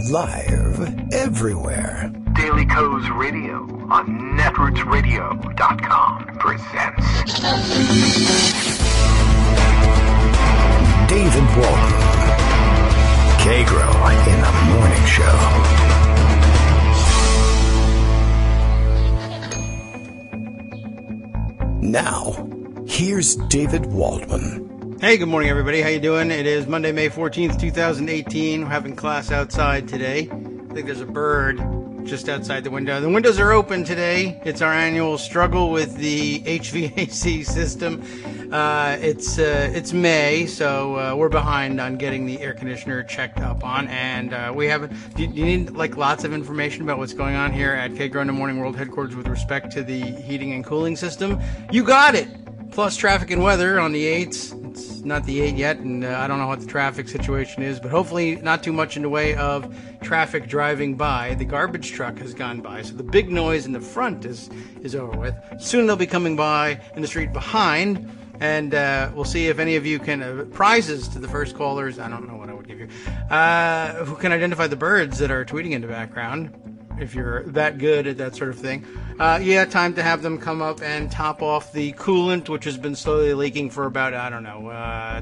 Live everywhere. Daily Co's Radio on netrootsradio.com presents David Walton. Kagro in the Morning Show. Now, here's David Waldman. Hey, good morning, everybody. How you doing? It is Monday, May 14th, 2018. We're having class outside today. I think there's a bird just outside the window. The windows are open today. It's our annual struggle with the HVAC system. It's May, so we're behind on getting the air conditioner checked up on, and we haven't. Do you need like lots of information about what's going on here at Kagro in the Morning World headquarters with respect to the heating and cooling system? You got it. Plus traffic and weather on the 8th. It's not the 8 yet, and I don't know what the traffic situation is, but hopefully not too much in the way of traffic driving by. The garbage truck has gone by, so the big noise in the front is over with. Soon they'll be coming by in the street behind, and we'll see if any of you can, prizes to the first callers, I don't know what I would give you, who can identify the birds that are tweeting in the background. If you're that good at that sort of thing. Time to have them come up and top off the coolant, which has been slowly leaking for about,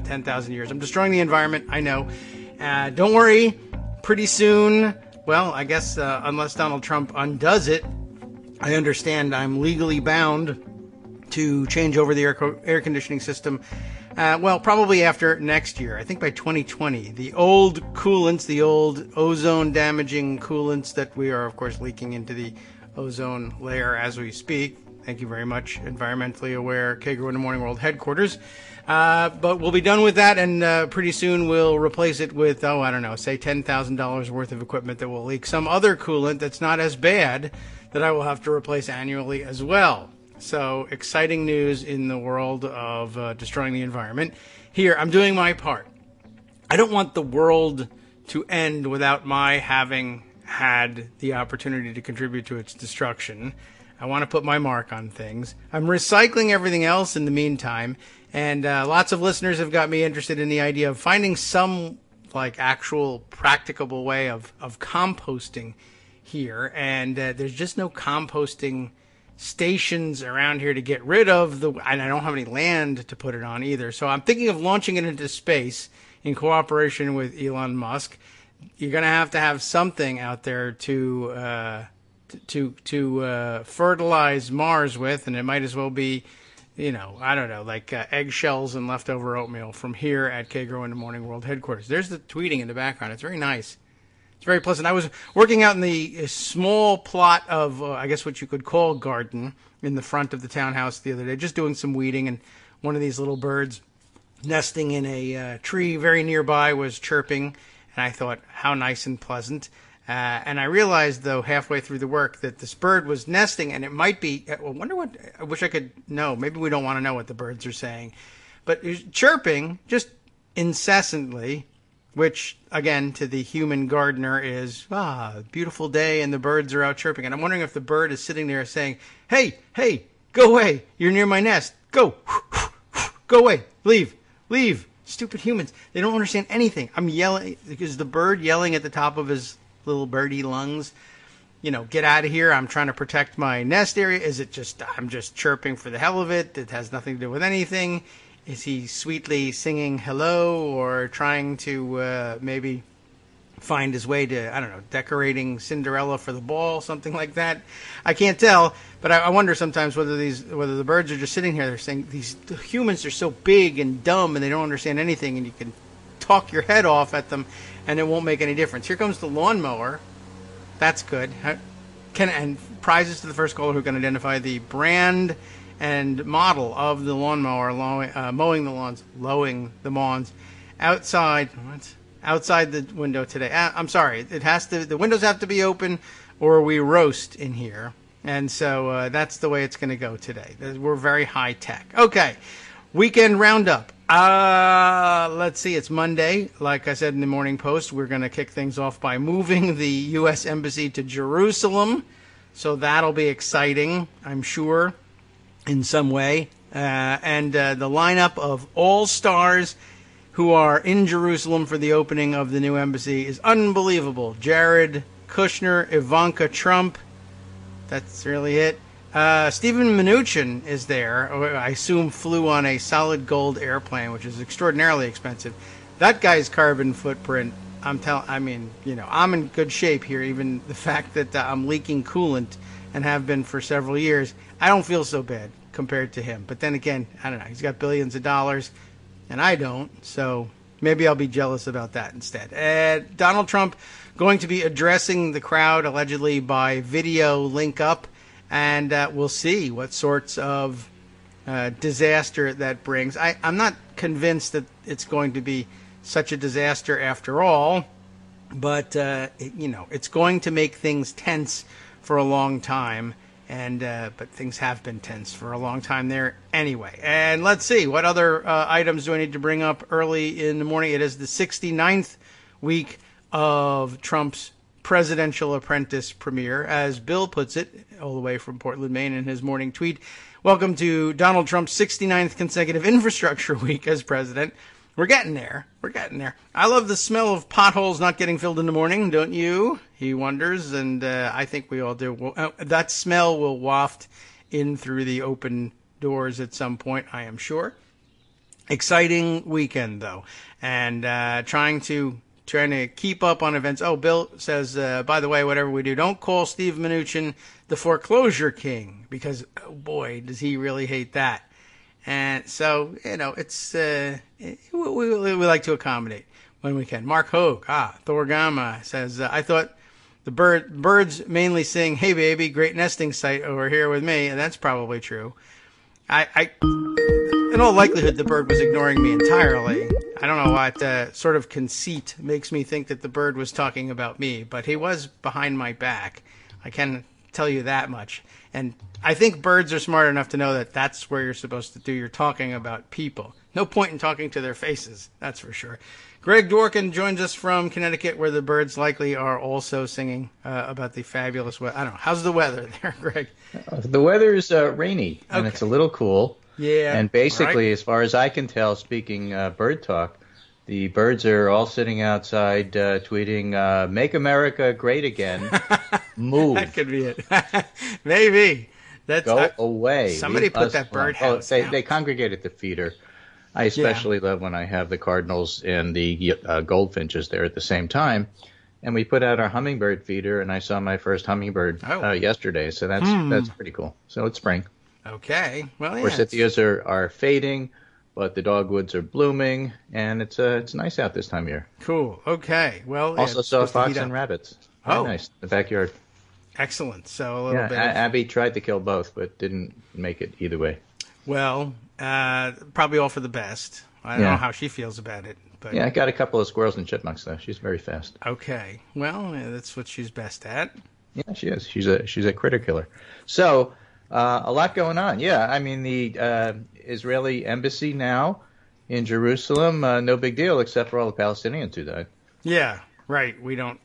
10,000 years. I'm destroying the environment, I know. Don't worry, pretty soon, well, I guess unless Donald Trump undoes it, I understand I'm legally bound to change over the air conditioning system. Probably after next year. I think by 2020. The old coolants, the old ozone-damaging coolants that we are, of course, leaking into the ozone layer as we speak. Thank you very much, environmentally aware Kagro in the Morning World headquarters. But we'll be done with that, and pretty soon we'll replace it with, say $10,000 worth of equipment that will leak some other coolant that's not as bad that I will have to replace annually as well. So, exciting news in the world of destroying the environment. Here, I'm doing my part. I don't want the world to end without my having had the opportunity to contribute to its destruction. I want to put my mark on things. I'm recycling everything else in the meantime, and lots of listeners have got me interested in the idea of finding some, actual practicable way of composting here, and there's just no composting stations around here to get rid of and I don't have any land to put it on either. So I'm thinking of launching it into space in cooperation with Elon Musk. You're going to have something out there to fertilize Mars with, and it might as well be, eggshells and leftover oatmeal from here at Kagro in the Morning World headquarters. There's the tweeting in the background. It's very nice. It's very pleasant. I was working out in the small plot of, I guess what you could call garden in the front of the townhouse the other day, just doing some weeding, and one of these little birds nesting in a tree very nearby was chirping, and I thought, how nice and pleasant. And I realized, though, halfway through the work that this bird was nesting, and it might be, I wish I could know. Maybe we don't want to know what the birds are saying. But it was chirping just incessantly, which, again, to the human gardener is, beautiful day and the birds are out chirping. And I'm wondering if the bird is sitting there saying, hey, go away. You're near my nest. Go away. Leave. Stupid humans. They don't understand anything. I'm yelling. Is the bird yelling at the top of his little birdie lungs? Get out of here. I'm trying to protect my nest area. Is it just, I'm just chirping for the hell of it? It has nothing to do with anything. Is he sweetly singing hello or trying to maybe find his way to, decorating Cinderella for the ball, something like that? I can't tell, but I wonder sometimes whether the birds are just sitting here. They're saying the humans are so big and dumb and they don't understand anything, and you can talk your head off at them and it won't make any difference. Here comes the lawnmower. That's good. And prizes to the first caller who can identify the brand and model of the lawnmower mowing the lawns outside the window today. I'm sorry, the windows have to be open or we roast in here. And so that's the way it's going to go today. We're very high tech. Okay, weekend roundup. Let's see, it's Monday. Like I said in the Morning Post, we're going to kick things off by moving the U.S. Embassy to Jerusalem. So that'll be exciting, I'm sure, in some way. And the lineup of all-stars who are in Jerusalem for the opening of the new embassy is unbelievable. Jared Kushner, Ivanka Trump. That's really it. Stephen Mnuchin is there. I assume flew on a solid gold airplane, which is extraordinarily expensive. That guy's carbon footprint, I'm in good shape here. Even the fact that I'm leaking coolant and have been for several years, I don't feel so bad compared to him. But then again, I don't know. He's got billions of dollars, and I don't. So maybe I'll be jealous about that instead. Donald Trump going to be addressing the crowd allegedly by video link up. And we'll see what sorts of disaster that brings. I'm not convinced that it's going to be such a disaster after all, but it's going to make things tense for a long time. And but things have been tense for a long time there anyway. And let's see, what other items do I need to bring up early in the morning? It is the 69th week of Trump's Presidential Apprentice premiere, as Bill puts it, all the way from Portland, Maine, in his morning tweet. Welcome to Donald Trump's 69th consecutive infrastructure week as president. We're getting there. I love the smell of potholes not getting filled in the morning, don't you? He wonders, and I think we all do. That smell will waft in through the open doors at some point, I am sure. Exciting weekend, though, and trying to keep up on events. Oh, Bill says, by the way, whatever we do, don't call Steve Mnuchin the foreclosure king, because, oh boy, does he really hate that. And so, it's we like to accommodate when we can. Mark Hogue, Thor Gamma says, I thought the birds mainly sing, "Hey baby, great nesting site over here with me," and that's probably true. In all likelihood, the bird was ignoring me entirely. I don't know what sort of conceit makes me think that the bird was talking about me, but he was behind my back. I can tell you that much. And I think birds are smart enough to know that that's where you're supposed to do your talking about people. No point in talking to their faces, that's for sure. Greg Dworkin joins us from Connecticut, where the birds likely are also singing about the fabulous weather. I don't know. How's the weather there, Greg? The weather is rainy, and it's a little cool. Yeah. And basically, as far as I can tell, speaking bird talk, the birds are all sitting outside tweeting, "Make America Great Again." Move. That could be it. Maybe. Go away. Somebody put that birdhouse. They congregate at the feeder. I especially love when I have the cardinals and the goldfinches there at the same time. And we put out our hummingbird feeder, and I saw my first hummingbird yesterday. So that's pretty cool. So it's spring. Okay. Well, yeah. Forsythias are fading, but the dogwoods are blooming, and it's nice out this time of year. Cool. Okay. Well, also saw fox and rabbits. Very nice. In the backyard. Excellent. So a little bit. Abby tried to kill both, but didn't make it either way. Well, probably all for the best. I don't know how she feels about it. But I got a couple of squirrels and chipmunks, though. She's very fast. Okay. Well, that's what she's best at. Yeah, she is. She's a critter killer. So, a lot going on. Yeah, I mean, the Israeli embassy now in Jerusalem, no big deal, except for all the Palestinians who died. Yeah, right. We don't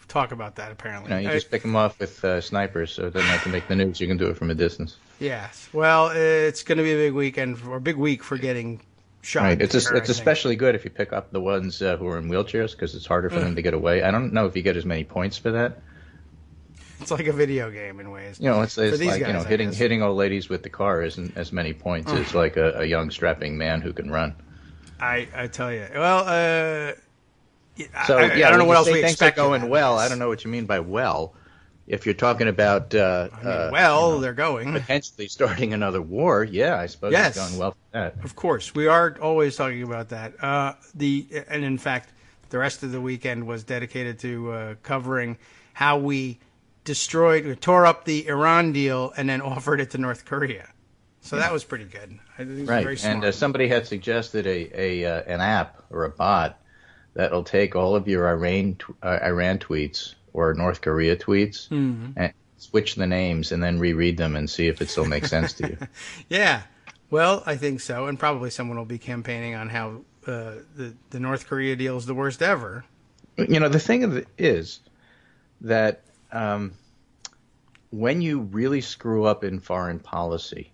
talk about that, apparently. You just pick them off with snipers, so it doesn't have to make the news. You can do it from a distance. Yes. Well, it's going to be a big weekend, or a big week for getting shot. Right. It's especially good if you pick up the ones who are in wheelchairs, because it's harder for them to get away. I don't know if you get as many points for that. It's like a video game in ways. It's like guys, hitting old ladies with the car isn't as many points as like a young strapping man who can run. I tell you. Well, so I don't know what else we expect. Going well. I don't know what you mean by well. If you're talking about they're going potentially starting another war, I suppose it's going well for that. Of course, we are always talking about that. And in fact, the rest of the weekend was dedicated to covering how we tore up the Iran deal and then offered it to North Korea. So that was pretty good. Right, very smart. And somebody had suggested an app or a bot that'll take all of your Iran tweets or North Korea tweets and switch the names and then reread them and see if it still makes sense to you. Yeah, well, I think so, and probably someone will be campaigning on how the North Korea deal is the worst ever. The thing is that when you really screw up in foreign policy,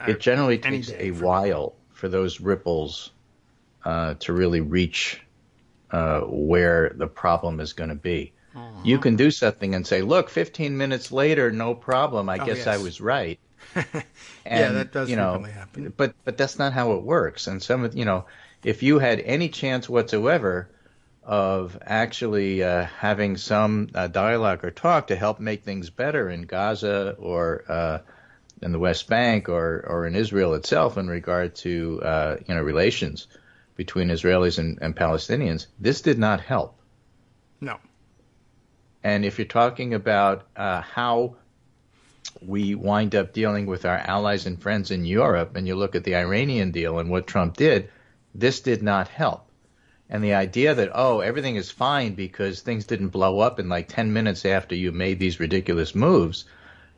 it generally takes a while for those ripples to really reach where the problem is going to be. You can do something and say, look, 15 minutes later, no problem. I guess I was right. Yeah, that does frequently happen. But that's not how it works. And if you had any chance whatsoever of actually having some dialogue or talk to help make things better in Gaza or in the West Bank or in Israel itself in regard to relations between Israelis and Palestinians, this did not help. No. And if you're talking about how we wind up dealing with our allies and friends in Europe, and you look at the Iranian deal and what Trump did, this did not help. And the idea that, everything is fine because things didn't blow up in like 10 minutes after you made these ridiculous moves,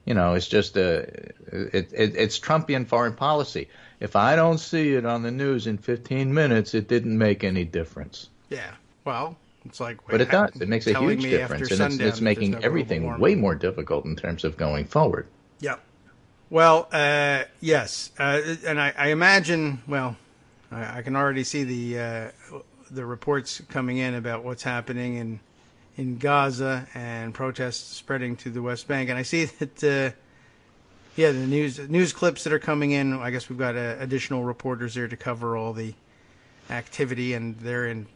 it's just it's Trumpian foreign policy. If I don't see it on the news in 15 minutes, it didn't make any difference. Yeah, well, it's like... But it does. It makes a huge difference, and it's making everything way more difficult in terms of going forward. Yeah. Well, yes. And I imagine, I can already see the reports coming in about what's happening in Gaza and protests spreading to the West Bank. And I see that, the news clips that are coming in, I guess we've got additional reporters there to cover all the activity, and they're in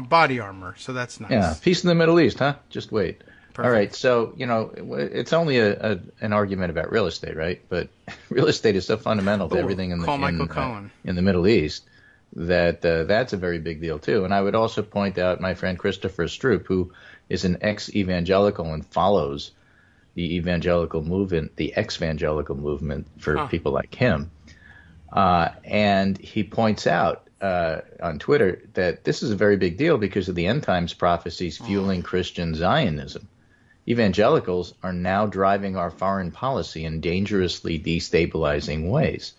body armor, so that's nice. Yeah, peace in the Middle East, huh? Just wait. Perfect. All right, so, it's only an argument about real estate, right? But real estate is so fundamental to everything in the Middle East that that's a very big deal, too. And I would also point out my friend Christopher Stroop, who is an ex-evangelical and follows the evangelical movement, the ex-evangelical movement for people like him. And he points out on Twitter that this is a very big deal because of the end times prophecies fueling Christian Zionism. Evangelicals are now driving our foreign policy in dangerously destabilizing ways.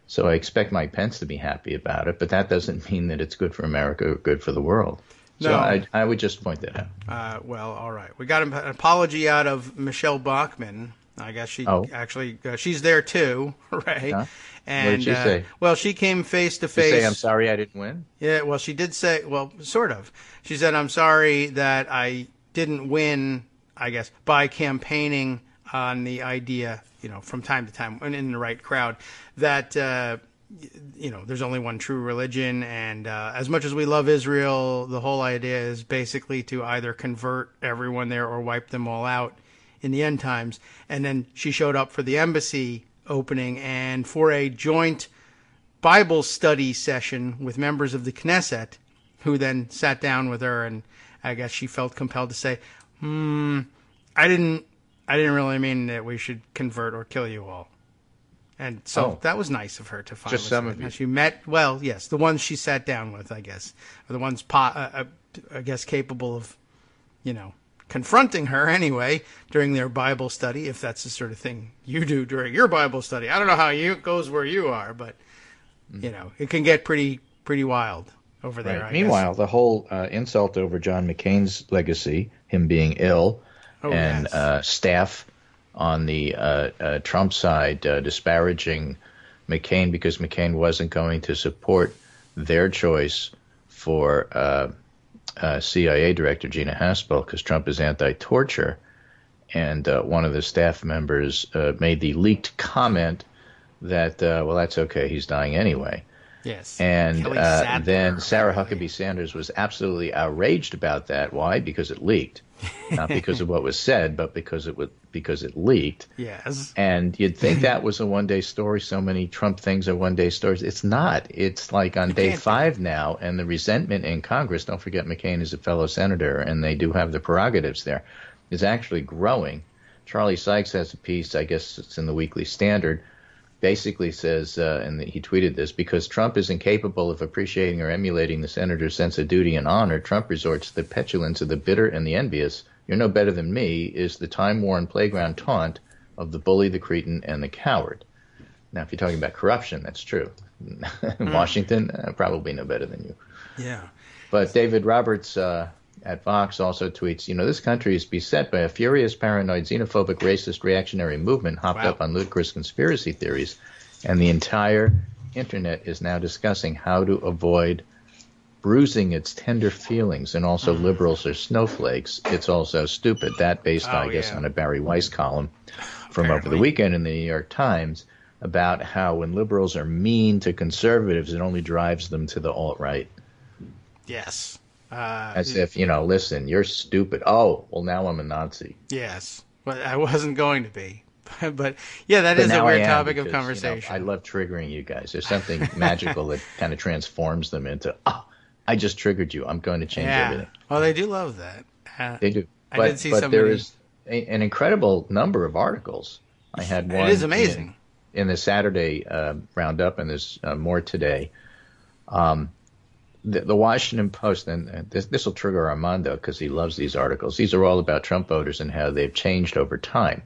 So I expect Mike Pence to be happy about it, but that doesn't mean that it's good for America or good for the world. So no. I would just point that out. Well, all right. We got an apology out of Michelle Bachmann. I guess she she's there too, right? Huh? And, what did she say? Well, she came face to face. Say, I'm sorry I didn't win? Yeah, well, she did say, sort of. She said, I'm sorry that I didn't win, I guess, by campaigning on the idea, from time to time, and in the right crowd, that, there's only one true religion, and as much as we love Israel, the whole idea is basically to either convert everyone there or wipe them all out in the end times. And then she showed up for the embassy opening and for a joint Bible study session with members of the Knesset, who then sat down with her, and I guess she felt compelled to say, I didn't really mean that we should convert or kill you all. And so that was nice of her to finally just some of you. She met, the ones she sat down with, I guess, or the ones, I guess, capable of, confronting her anyway during their Bible study, if that's the sort of thing you do during your Bible study. I don't know how it goes where you are, but, it can get pretty wild over there. Right. Meanwhile, the whole insult over John McCain's legacy, him being ill, staff on the Trump side disparaging McCain because McCain wasn't going to support their choice for CIA Director Gina Haspel because Trump is anti-torture. And one of the staff members made the leaked comment that, that's okay, he's dying anyway. Yes. And then Sarah Huckabee Sanders was absolutely outraged about that. Why? Because it leaked. Not because of what was said, but because it leaked. Yes. And you'd think that was a one-day story. So many Trump things are one-day stories. It's not. It's like on day 5 now, and the resentment in Congress, don't forget McCain is a fellow senator, and they do have the prerogatives there, is actually growing. Charlie Sykes has a piece, I guess it's in the Weekly Standard, basically says, and he tweeted this, because Trump is incapable of appreciating or emulating the senator's sense of duty and honor, Trump resorts to the petulance of the bitter and the envious. You're no better than me is the time-worn playground taunt of the bully, the cretin, and the coward. Now, if you're talking about corruption, that's true. Washington, probably no better than you. Yeah. But David Roberts at Vox also tweets, this country is beset by a furious, paranoid, xenophobic, racist, reactionary movement hopped up on ludicrous conspiracy theories, and the entire internet is now discussing how to avoid bruising its tender feelings, and also liberals are snowflakes. It's also stupid. That based, I guess, on a Barry Weiss column from over the weekend in the New York Times about how when liberals are mean to conservatives, it only drives them to the alt-right. Yes. As if, listen, you're stupid. Oh, well, now I'm a Nazi. Yes. Well, I wasn't going to be. But yeah, that is a weird topic of conversation. I love triggering you guys. There's something magical that kind of transforms them into, I just triggered you. I'm going to change everything. Well, they do love that. They do. I did see but somebody... there is an incredible number of articles. I had one. It is amazing. In the Saturday roundup, and there's more today. The Washington Post, and this will trigger Armando because he loves these articles. These are all about Trump voters and how they've changed over time.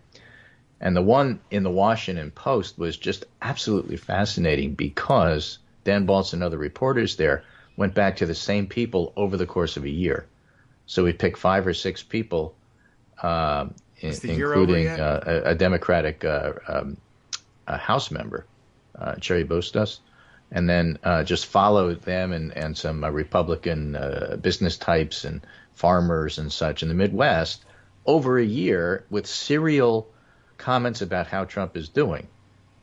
And the one in the Washington Post was just absolutely fascinating because Dan Baltz and other reporters there went back to the same people over the course of a year. So we picked 5 or 6 people, including a Democratic House member, Cherry Bustos, and then just followed them and some Republican business types and farmers and such in the Midwest over a year with serial comments about how Trump is doing,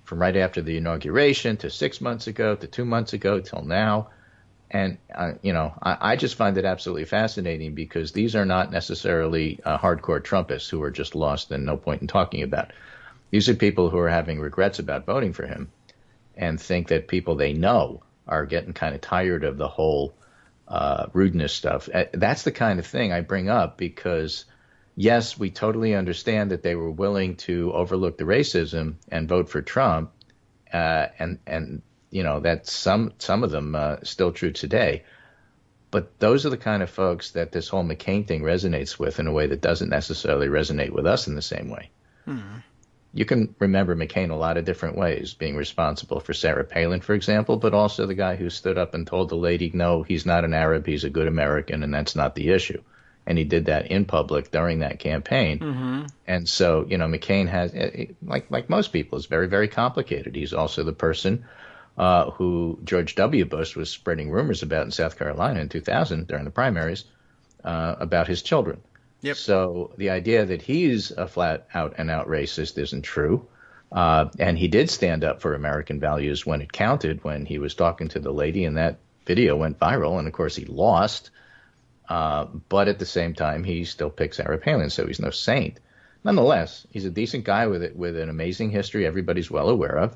from right after the inauguration to 6 months ago to 2 months ago till now. And, I just find it absolutely fascinating because these are not necessarily hardcore Trumpists who are just lost and no point in talking about. These are people who are having regrets about voting for him and think that people they know are getting kind of tired of the whole rudeness stuff. That's the kind of thing I bring up because, yes, we totally understand that they were willing to overlook the racism and vote for Trump, and that's some of them still true today. But those are the kind of folks that this whole McCain thing resonates with in a way that doesn't necessarily resonate with us in the same way. You can remember McCain a lot of different ways, being responsible for Sarah Palin, for example, but also the guy who stood up and told the lady, no, he's not an Arab, he's a good American, and that's not the issue. And he did that in public during that campaign. Mm-hmm. And so, McCain has, like most people, is very, very complicated. He's also the person who George W. Bush was spreading rumors about in South Carolina in 2000 during the primaries about his children. Yep. So the idea that he's a flat out and out racist isn't true. And he did stand up for American values when it counted, when he was talking to the lady, and that video went viral. And, of course, he lost. But at the same time, he still picked Sarah Palin, so he's no saint. Nonetheless, he's a decent guy with an amazing history everybody's well aware of.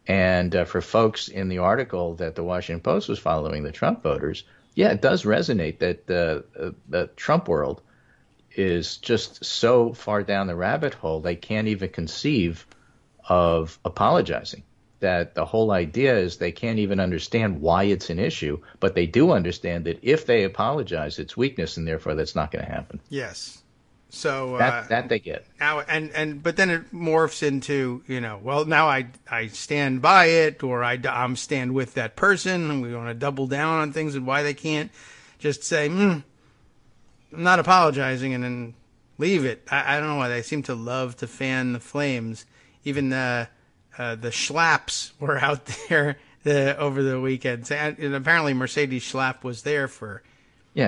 And for folks in the article that the Washington Post was following, the Trump voters, it does resonate that the Trump world is just so far down the rabbit hole they can't even conceive of apologizing. That the whole idea is they can't even understand why it's an issue, but they do understand that if they apologize, it's weakness, and therefore that's not going to happen. Yes. So that they get. Now but then it morphs into, well, now I stand by it, or I'm stand with that person, and we want to double down on things and why they can't just say, I'm not apologizing, and then leave it. I don't know why they seem to love to fan the flames. Even the Schlaps were out there over the weekend. And apparently Mercedes Schlapp was there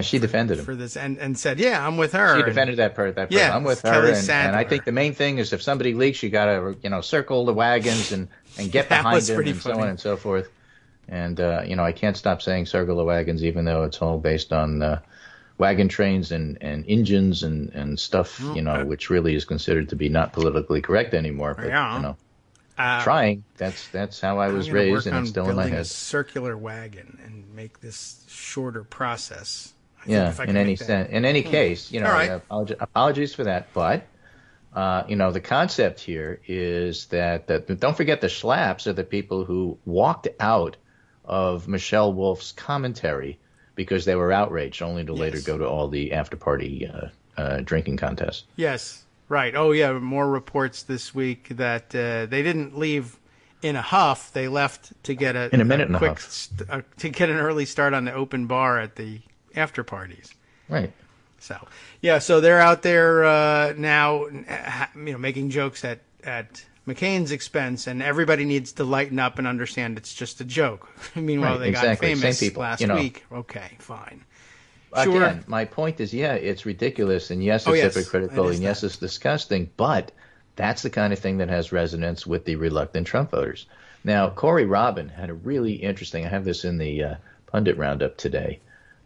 she defended him for this and said, I'm with her. She defended that person. Yeah, I'm with her. And I think the main thing is if somebody leaks, you got to, circle the wagons and get behind them and so on and so forth. And, I can't stop saying circle the wagons, even though it's all based on wagon trains and engines and stuff, which really is considered to be not politically correct anymore. But, trying. That's how I was raised, and it's still in my head. A circular wagon and make this shorter process. In any case, right. Apologies for that. But the concept here is that don't forget the Schlaps are the people who walked out of Michelle Wolf's commentary because they were outraged, only to later go to all the after-party drinking contests. Yes. Right. Oh, yeah. More reports this week that they didn't leave in a huff. They left to get to get an early start on the open bar at the after parties. Right. So they're out there now, making jokes at McCain's expense, and everybody needs to lighten up and understand it's just a joke. Meanwhile, they got famous last week. Okay, fine. Sure. Again, my point is, it's ridiculous, and yes, it's hypocritical, and yes, it's disgusting, but that's the kind of thing that has resonance with the reluctant Trump voters. Now, Corey Robin had a really interesting, I have this in the Pundit Roundup today,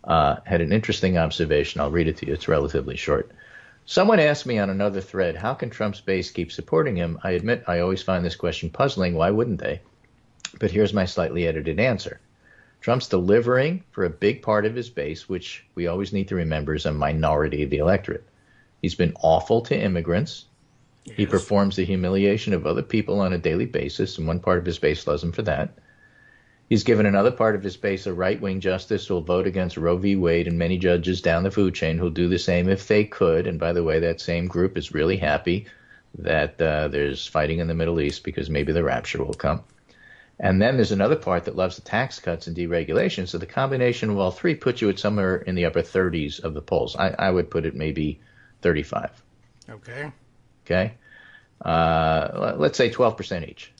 had an interesting observation. I'll read it to you. It's relatively short. Someone asked me on another thread, how can Trump's base keep supporting him? I admit I always find this question puzzling. Why wouldn't they? But here's my slightly edited answer. Trump's delivering for a big part of his base, which we always need to remember is a minority of the electorate. He's been awful to immigrants. Yes. He performs the humiliation of other people on a daily basis, and one part of his base loves him for that. He's given another part of his base a right-wing justice who will vote against Roe v. Wade and many judges down the food chain who'll do the same if they could. And by the way, that same group is really happy that there's fighting in the Middle East because maybe the rapture will come. And then there's another part that loves the tax cuts and deregulation. So the combination of all three puts you at somewhere in the upper 30s of the polls. I would put it maybe 35. Okay. Let's say 12% each.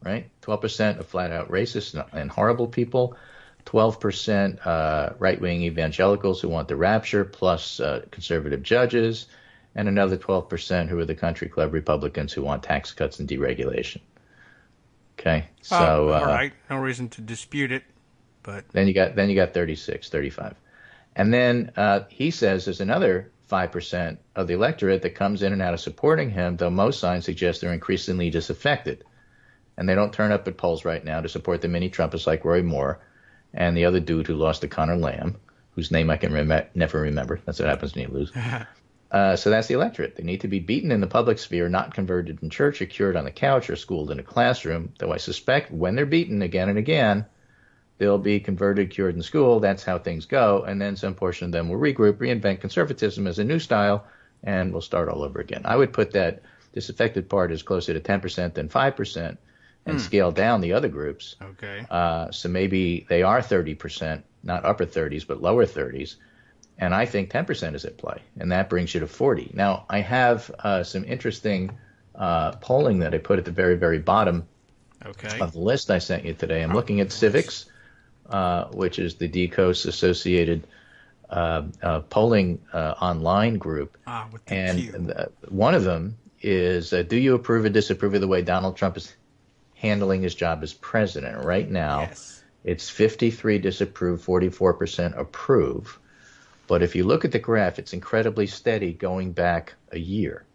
Right? 12% of flat-out racist and horrible people, 12% right-wing evangelicals who want the rapture, plus conservative judges, and another 12% who are the country club Republicans who want tax cuts and deregulation. Okay, so all right, no reason to dispute it, but then you got 36, 35, and then he says there's another 5% of the electorate that comes in and out of supporting him, though most signs suggest they're increasingly disaffected. And they don't turn up at polls right now to support the mini-Trumpists like Roy Moore and the other dude who lost to Conor Lamb, whose name I can never remember. That's what happens when you lose. So that's the electorate. They need to be beaten in the public sphere, not converted in church or cured on the couch or schooled in a classroom, though I suspect when they're beaten again and again, they'll be converted, cured in school. That's how things go. And then some portion of them will regroup, reinvent conservatism as a new style, and we'll start all over again. I would put that disaffected part as closer to 10% than 5%. And scale down the other groups. Okay. So maybe they are 30%, not upper 30s, but lower 30s. And I think 10% is at play, and that brings you to 40. Now, I have some interesting polling that I put at the very, very bottom of the list I sent you today. I'm looking at Civics, which is the DCOS associated polling online group. With the and one of them is, do you approve or disapprove of the way Donald Trump is handling his job as president? Right now, it's 53 disapprove, 44% approve. But if you look at the graph, it's incredibly steady going back a year,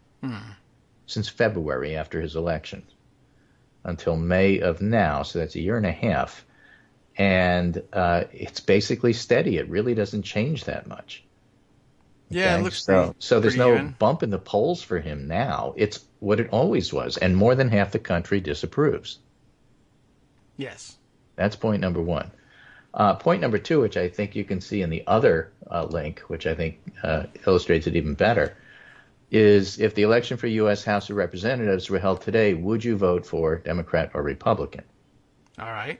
since February after his election until May of now. So that's a year and a half. And it's basically steady. It really doesn't change that much. Yeah, it looks so there's no even. bump in the polls for him now. It's what it always was, and more than half the country disapproves. Yes. That's point number one. Point number two, which I think you can see in the other link, which I think illustrates it even better, is if the election for U.S. House of Representatives were held today, would you vote for Democrat or Republican? All right.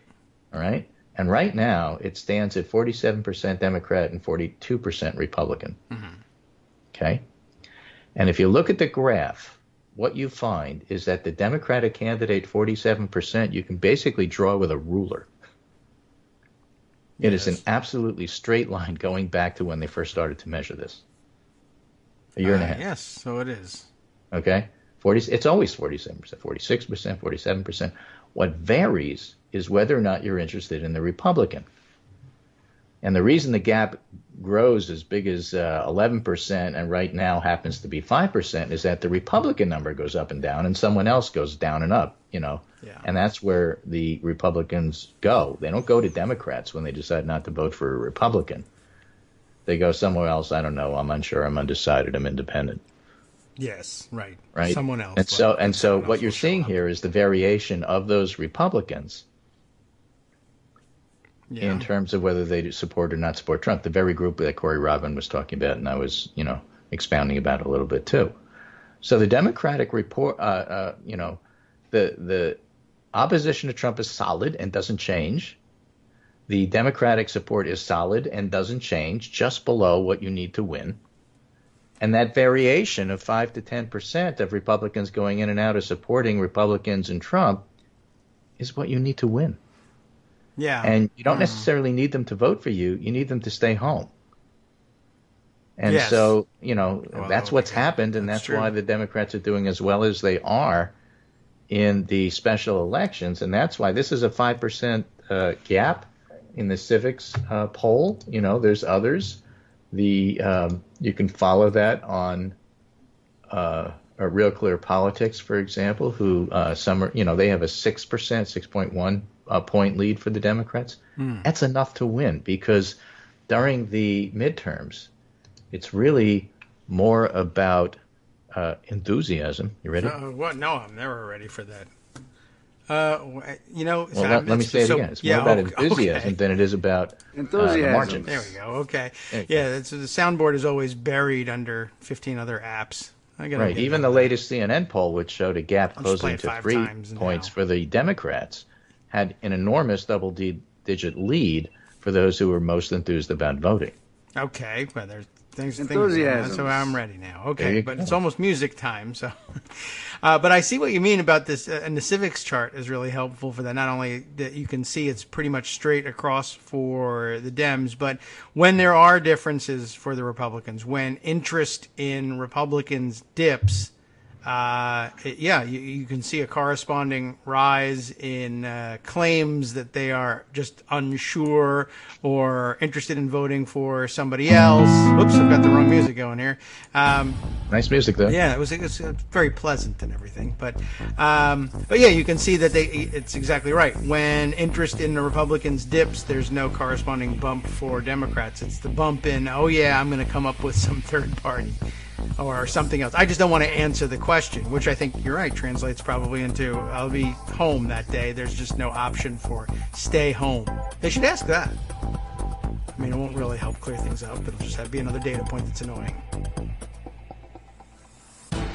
And right now, it stands at 47% Democrat and 42% Republican. Okay? And if you look at the graph, what you find is that the Democratic candidate, 47%, you can basically draw with a ruler. It is an absolutely straight line going back to when they first started to measure this. A year and a half. Yes, so it is. Okay? It's always 47%, 46%, 47%. What varies is whether or not you're interested in the Republican. And the reason the gap grows as big as 11% and right now happens to be 5% is that the Republican number goes up and down and someone else goes down and up, Yeah. And that's where the Republicans go. They don't go to Democrats when they decide not to vote for a Republican. They go somewhere else. I don't know. I'm unsure. I'm undecided. I'm independent. Yes, right. Right. Someone else. And so what you're seeing here is the variation of those Republicans in terms of whether they support or not support Trump. The very group that Corey Robin was talking about, and I was, expounding about a little bit too. So the Democratic report, the opposition to Trump is solid and doesn't change. The Democratic support is solid and doesn't change, just below what you need to win. And that variation of 5 to 10% of Republicans going in and out of supporting Republicans and Trump is what you need to win. Yeah. And you don't necessarily need them to vote for you. You need them to stay home. And so, that's what's happened, and that's why the Democrats are doing as well as they are in the special elections. And that's why this is a 5% gap in the civics poll. There's others. You can follow that on a Real Clear Politics, for example, who they have a 6.1 point lead for the Democrats. That's enough to win, because during the midterms, it's really more about enthusiasm. You ready? What? No, I'm never ready for that. Let me say it again. It's more about enthusiasm than it is about enthusiasm. Margin. There we go. Okay. Yeah, the soundboard is always buried under 15 other apps. Right. Even the latest CNN poll, which showed a gap closing to 3 points for the Democrats, had an enormous double-digit lead for those who were most enthused about voting. Okay. Well, there's things. Enthusiasm. So I'm ready now. Okay, but it's almost music time. So, but I see what you mean about this, and the civics chart is really helpful for that. Not only that you can see it's pretty much straight across for the Dems, but when there are differences for the Republicans, when interest in Republicans dips, you can see a corresponding rise in claims that they are just unsure or interested in voting for somebody else. Oops, I've got the wrong music going here. Nice music, though. Yeah, it's very pleasant and everything. But yeah, you can see that it's exactly right. When interest in the Republicans dips, there's no corresponding bump for Democrats. It's the bump in, I'm going to come up with some third party or something else. I just don't want to answer the question, which I think you're right, translates probably into I'll be home that day. There's just no option for stay home. They should ask that. I mean, it won't really help clear things up. It'll just be another data point that's annoying.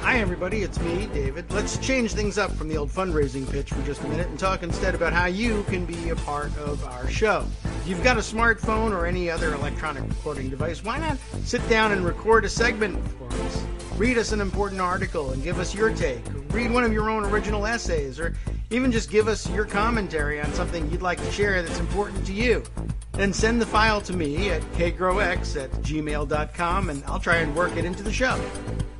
Hi, everybody. It's me, David. Let's change things up from the old fundraising pitch for just a minute and talk instead about how you can be a part of our show. If you've got a smartphone or any other electronic recording device, why not sit down and record a segment for us? Read us an important article and give us your take. Read one of your own original essays, or even just give us your commentary on something you'd like to share that's important to you. Then send the file to me at kagrox@gmail.com, and I'll try and work it into the show.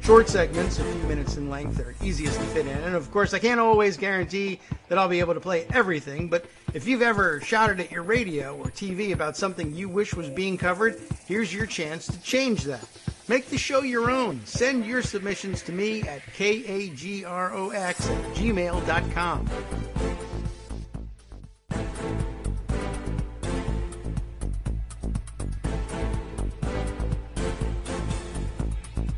Short segments, a few minutes in length, are easiest to fit in. And of course, I can't always guarantee that I'll be able to play everything, but if you've ever shouted at your radio or TV about something you wish was being covered, here's your chance to change that. Make the show your own. Send your submissions to me at kagrox@gmail.com.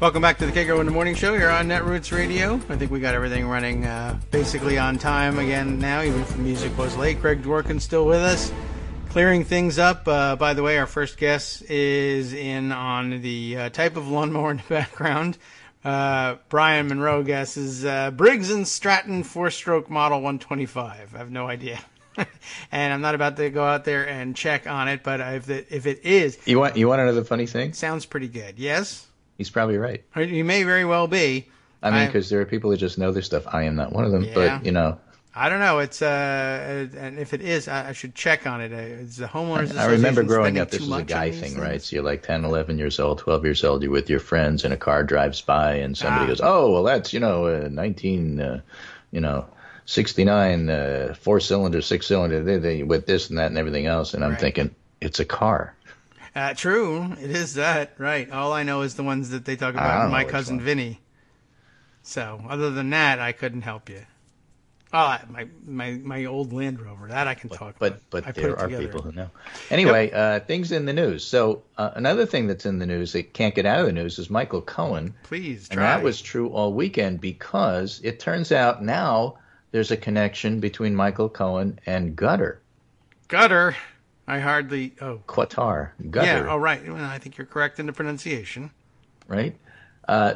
Welcome back to the Kagro in the Morning Show here on Netroots Radio. I think we got everything running basically on time again now, even if the music was late. Greg Dworkin's still with us, clearing things up. By the way, our first guest is in on the type of lawnmower in the background. Brian Monroe guesses Briggs & Stratton 4-stroke model 125. I have no idea. And I'm not about to go out there and check on it, but if it is... You want to know the funny thing? Sounds pretty good. Yes? He's probably right. You may very well be. I mean, because there are people that just know this stuff. I am not one of them, but I don't know. It's and if it is, I should check on it. It's the homeowners. I remember growing up, this was a guy thing, right? So you're like 10, 11 years old, 12 years old. You're with your friends, and a car drives by, and somebody goes, "Oh, well, that's 1969 4-cylinder, 6-cylinder with this and that and everything else." And I'm thinking, it's a car. True, it is that, right. All I know is the ones that they talk about in My Cousin Vinny. So, other than that, I couldn't help you. Oh, my old Land Rover, that I can talk about. But there are people who know. Anyway, things in the news. So, another thing that's in the news that can't get out of the news is Michael Cohen. Please, try. And that was true all weekend, because it turns out now there's a connection between Michael Cohen and Gutter. Gutter? I hardly... Qatar. Gutter. Yeah, right. Well, I think you're correct in the pronunciation. Right?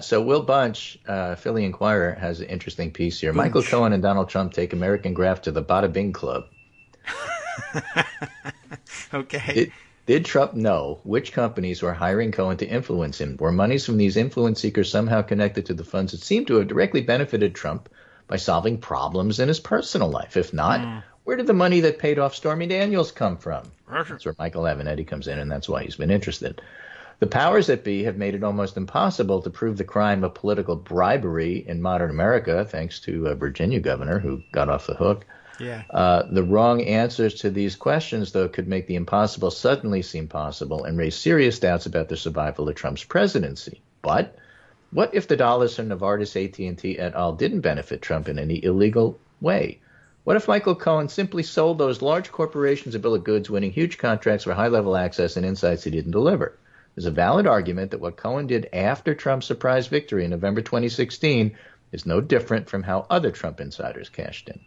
So Will Bunch, Philly Inquirer, has an interesting piece here. Michael Cohen and Donald Trump take American Graft to the Bada Bing Club. Okay. Did Trump know which companies were hiring Cohen to influence him? Were monies from these influence seekers somehow connected to the funds that seemed to have directly benefited Trump by solving problems in his personal life? If not, where did the money that paid off Stormy Daniels come from? That's where Michael Avenatti comes in, and that's why he's been interested. The powers that be have made it almost impossible to prove the crime of political bribery in modern America, thanks to a Virginia governor who got off the hook. Yeah. The wrong answers to these questions, though, could make the impossible suddenly seem possible and raise serious doubts about the survival of Trump's presidency. But what if the dollars from Novartis, AT&T, et al. Didn't benefit Trump in any illegal way? What if Michael Cohen simply sold those large corporations a bill of goods, winning huge contracts for high-level access and insights he didn't deliver? There's a valid argument that what Cohen did after Trump's surprise victory in November 2016 is no different from how other Trump insiders cashed in.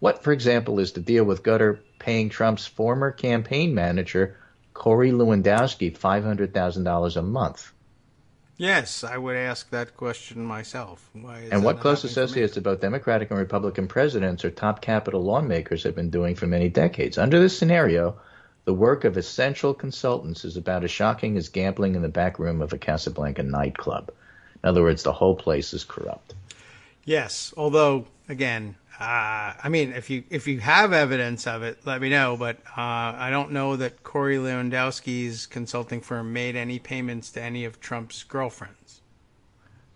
What, for example, is the deal with Qatar paying Trump's former campaign manager, Corey Lewandowski, $500,000 a month? Yes, I would ask that question myself. And what close associates of both Democratic and Republican presidents or top capital lawmakers have been doing for many decades? Under this scenario, the work of essential consultants is about as shocking as gambling in the back room of a Casablanca nightclub. In other words, the whole place is corrupt. Yes, although, again, I mean, if you have evidence of it, let me know. But I don't know that Corey Lewandowski's consulting firm made any payments to any of Trump's girlfriends.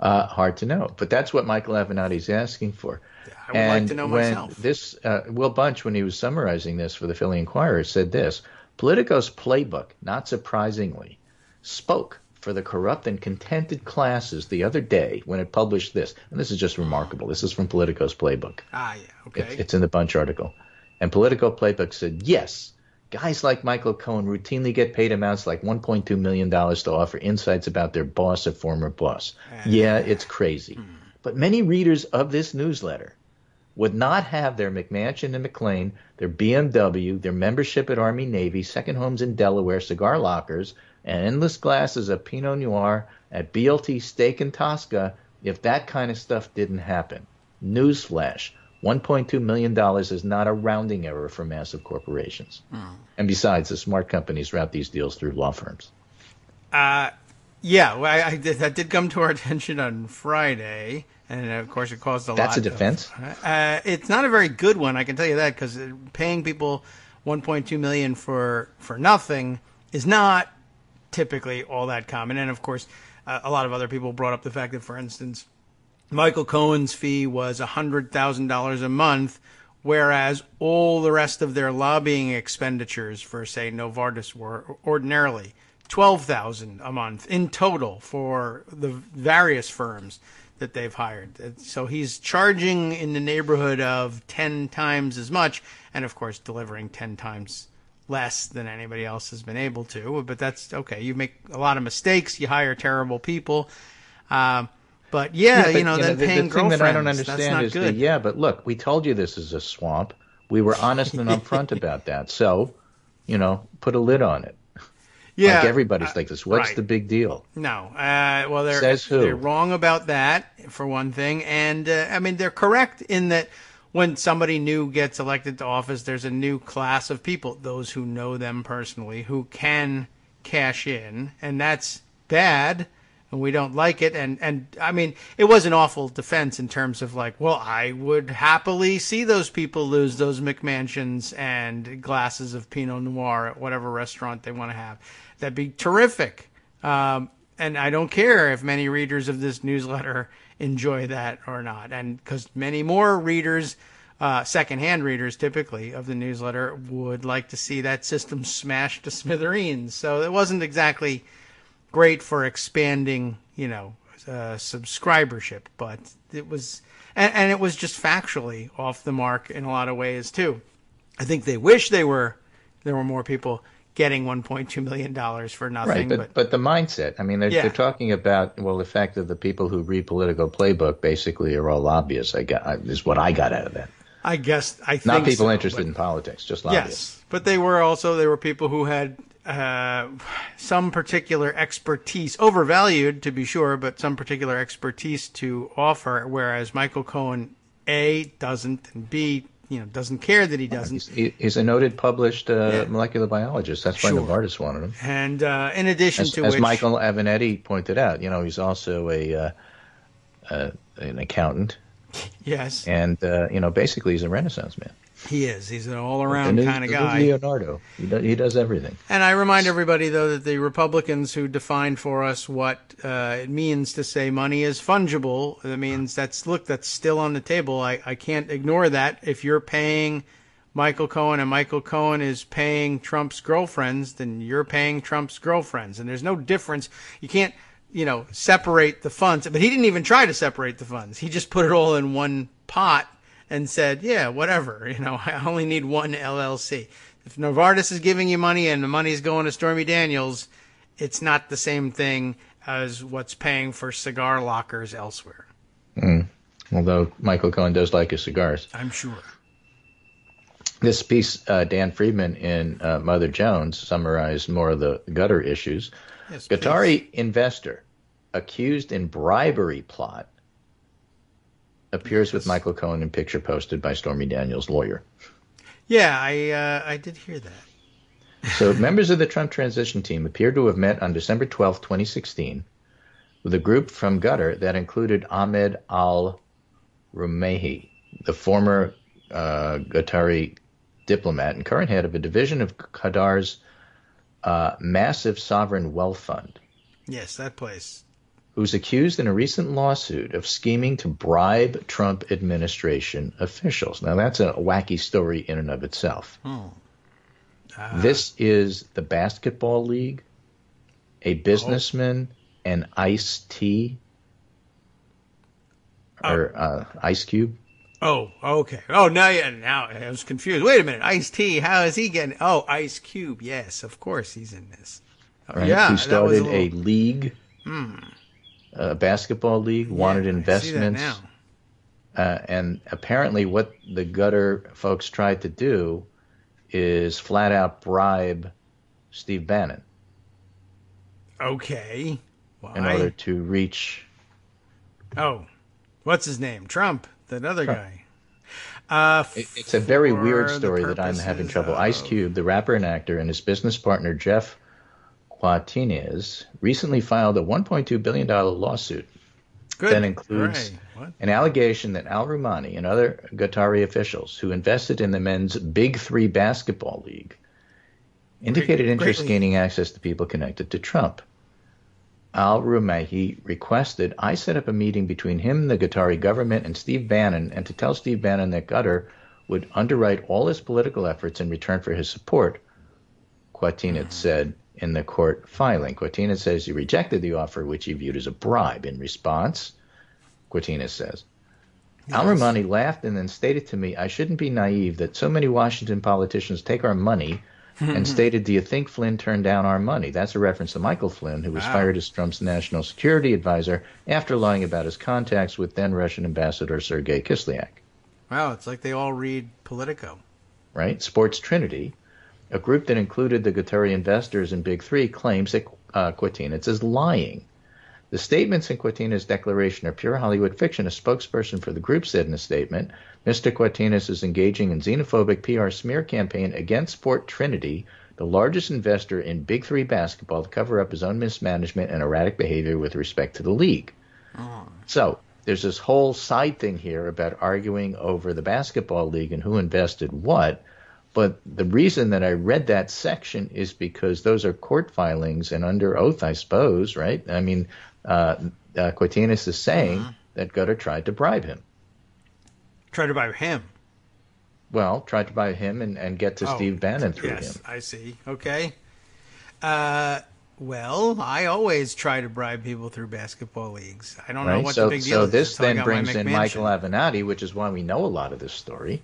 Hard to know, but that's what Michael Avenatti is asking for. I would like to know myself. This Will Bunch, when he was summarizing this for the Philly Inquirer, said this: Politico's playbook, not surprisingly, spoke for the corrupt and contented classes the other day when it published this. And this is just remarkable. This is from Politico's playbook. Yeah, okay. It's in the Bunch article. And Politico playbook said, yes, guys like Michael Cohen routinely get paid amounts like $1.2 million to offer insights about their boss or former boss. Yeah, it's crazy. But many readers of this newsletter would not have their McMansion and McLean, their BMW, their membership at Army Navy, second homes in Delaware, cigar lockers, and endless glasses of Pinot Noir at BLT Steak and Tosca if that kind of stuff didn't happen. Newsflash, $1.2 million is not a rounding error for massive corporations. And besides, the smart companies route these deals through law firms. Yeah, that did come to our attention on Friday. And, of course, it caused a lot. That's a defense? It's not a very good one, I can tell you that, because paying people $1.2 million for nothing is not typically all that common. And, of course, a lot of other people brought up the fact that, for instance, Michael Cohen's fee was $100,000 a month, whereas all the rest of their lobbying expenditures for, say, Novartis were ordinarily $12,000 a month in total for the various firms that they've hired. So he's charging in the neighborhood of 10 times as much, and of course delivering 10 times less than anybody else has been able to. But that's okay. You make a lot of mistakes. You hire terrible people. But then paying girlfriends, the thing that I don't understand that's not is good. But look, we told you this is a swamp. We were honest and upfront about that. So, put a lid on it. Yeah, like everybody's like this. What's right. the big deal? No. Says who? They're wrong about that, for one thing. And, they're correct in that when somebody new gets elected to office, there's a new class of people, those who know them personally, who can cash in. And that's bad, and we don't like it. And it was an awful defense in terms of like, well, I would happily see those people lose those McMansions and glasses of Pinot Noir at whatever restaurant they want to have. That'd be terrific. And I don't care if many readers of this newsletter enjoy that or not. And because many more readers, secondhand readers typically of the newsletter, would like to see that system smashed to smithereens. So it wasn't exactly great for expanding, subscribership, but it was, and it was just factually off the mark in a lot of ways too. I think they wish there were more people getting $1.2 million for nothing. Right, but the mindset, they're talking about, the fact that the people who read Politico Playbook basically are all lobbyists, is what I got out of that. I think not people so, interested in politics, just lobbyists. Yes, but they were people who had some particular expertise, overvalued to be sure, but some particular expertise to offer, whereas Michael Cohen, A, doesn't, and B, doesn't care that he doesn't. He's a noted published molecular biologist. That's why Novartis wanted him. And in addition to as which, Michael Avenatti pointed out, he's also an accountant. Yes. And basically he's a Renaissance man. He is. He's an all-around kind of guy. Leonardo. He does everything. And I remind everybody, though, that the Republicans who defined for us what it means to say money is fungible, that means that's still on the table. I can't ignore that. If you're paying Michael Cohen and Michael Cohen is paying Trump's girlfriends, then you're paying Trump's girlfriends. And there's no difference. You can't, separate the funds. But he didn't even try to separate the funds. He just put it all in one pot and said, yeah, whatever, I only need one LLC. If Novartis is giving you money and the money's going to Stormy Daniels, it's not the same thing as what's paying for cigar lockers elsewhere. Although Michael Cohen does like his cigars. I'm sure. This piece, Dan Friedman in Mother Jones, summarized more of the gutter issues. Yes, Qatari investor accused in bribery plot appears with Michael Cohen in picture posted by Stormy Daniels' lawyer. Yeah, I did hear that. So members of the Trump transition team appear to have met on December 12, 2016, with a group from Qatar that included Ahmed al-Rumayhi, the former Qatari diplomat and current head of a division of Qatar's massive sovereign wealth fund. Yes, that place. Who's accused in a recent lawsuit of scheming to bribe Trump administration officials. Now, that's a wacky story in and of itself. This is the basketball league, a businessman, and Ice-T, or Ice Cube. Oh, okay. Oh, now I was confused. Wait a minute. Ice-T, how is he getting... Oh, Ice Cube, yes, of course he's in this. Right? Yeah, who started a league... A basketball league, wanted investments. I see that now. And apparently what the gutter folks tried to do is flat out bribe Steve Bannon. Okay. Why? In order to reach... Oh, what's his name? Trump, that other guy. It's a very weird story that I'm having trouble. Ice Cube, the rapper and actor, and his business partner Jeff Quatinez recently filed a $1.2 billion lawsuit that includes an allegation that al-Rumani and other Qatari officials who invested in the men's Big Three basketball league indicated interest gaining access to people connected to Trump. Al-Rumayhi requested I set up a meeting between him and the Qatari government and Steve Bannon, and to tell Steve Bannon that Qatar would underwrite all his political efforts in return for his support, Quatinez said in the court filing. Quatinez says he rejected the offer, which he viewed as a bribe. In response, Quatinez says, al-Rumani laughed and then stated to me, I shouldn't be naive that so many Washington politicians take our money, and stated, do you think Flynn turned down our money? That's a reference to Michael Flynn, who was fired as Trump's national security advisor after lying about his contacts with then Russian ambassador Sergei Kislyak. Wow, it's like they all read Politico. Right? Sports Trinity, a group that included the Qatari investors in Big Three, claims that Quatinez is lying. The statements in Quatinez's declaration are pure Hollywood fiction. A spokesperson for the group said in a statement, Mr. Quatinez is engaging in xenophobic PR smear campaign against Sport Trinity, the largest investor in Big Three basketball, to cover up his own mismanagement and erratic behavior with respect to the league. So there's this whole side thing here about arguing over the basketball league and who invested what. But the reason that I read that section is because those are court filings and under oath, I suppose, right? I mean, Quatinez is saying that Qatar tried to bribe him. Tried to bribe him? Well, tried to bribe him and get to Steve Bannon through him. Yes, I see. Okay. Well, I always try to bribe people through basketball leagues. I don't know what the big deal is. So this then brings in Michael Avenatti, which is why we know a lot of this story.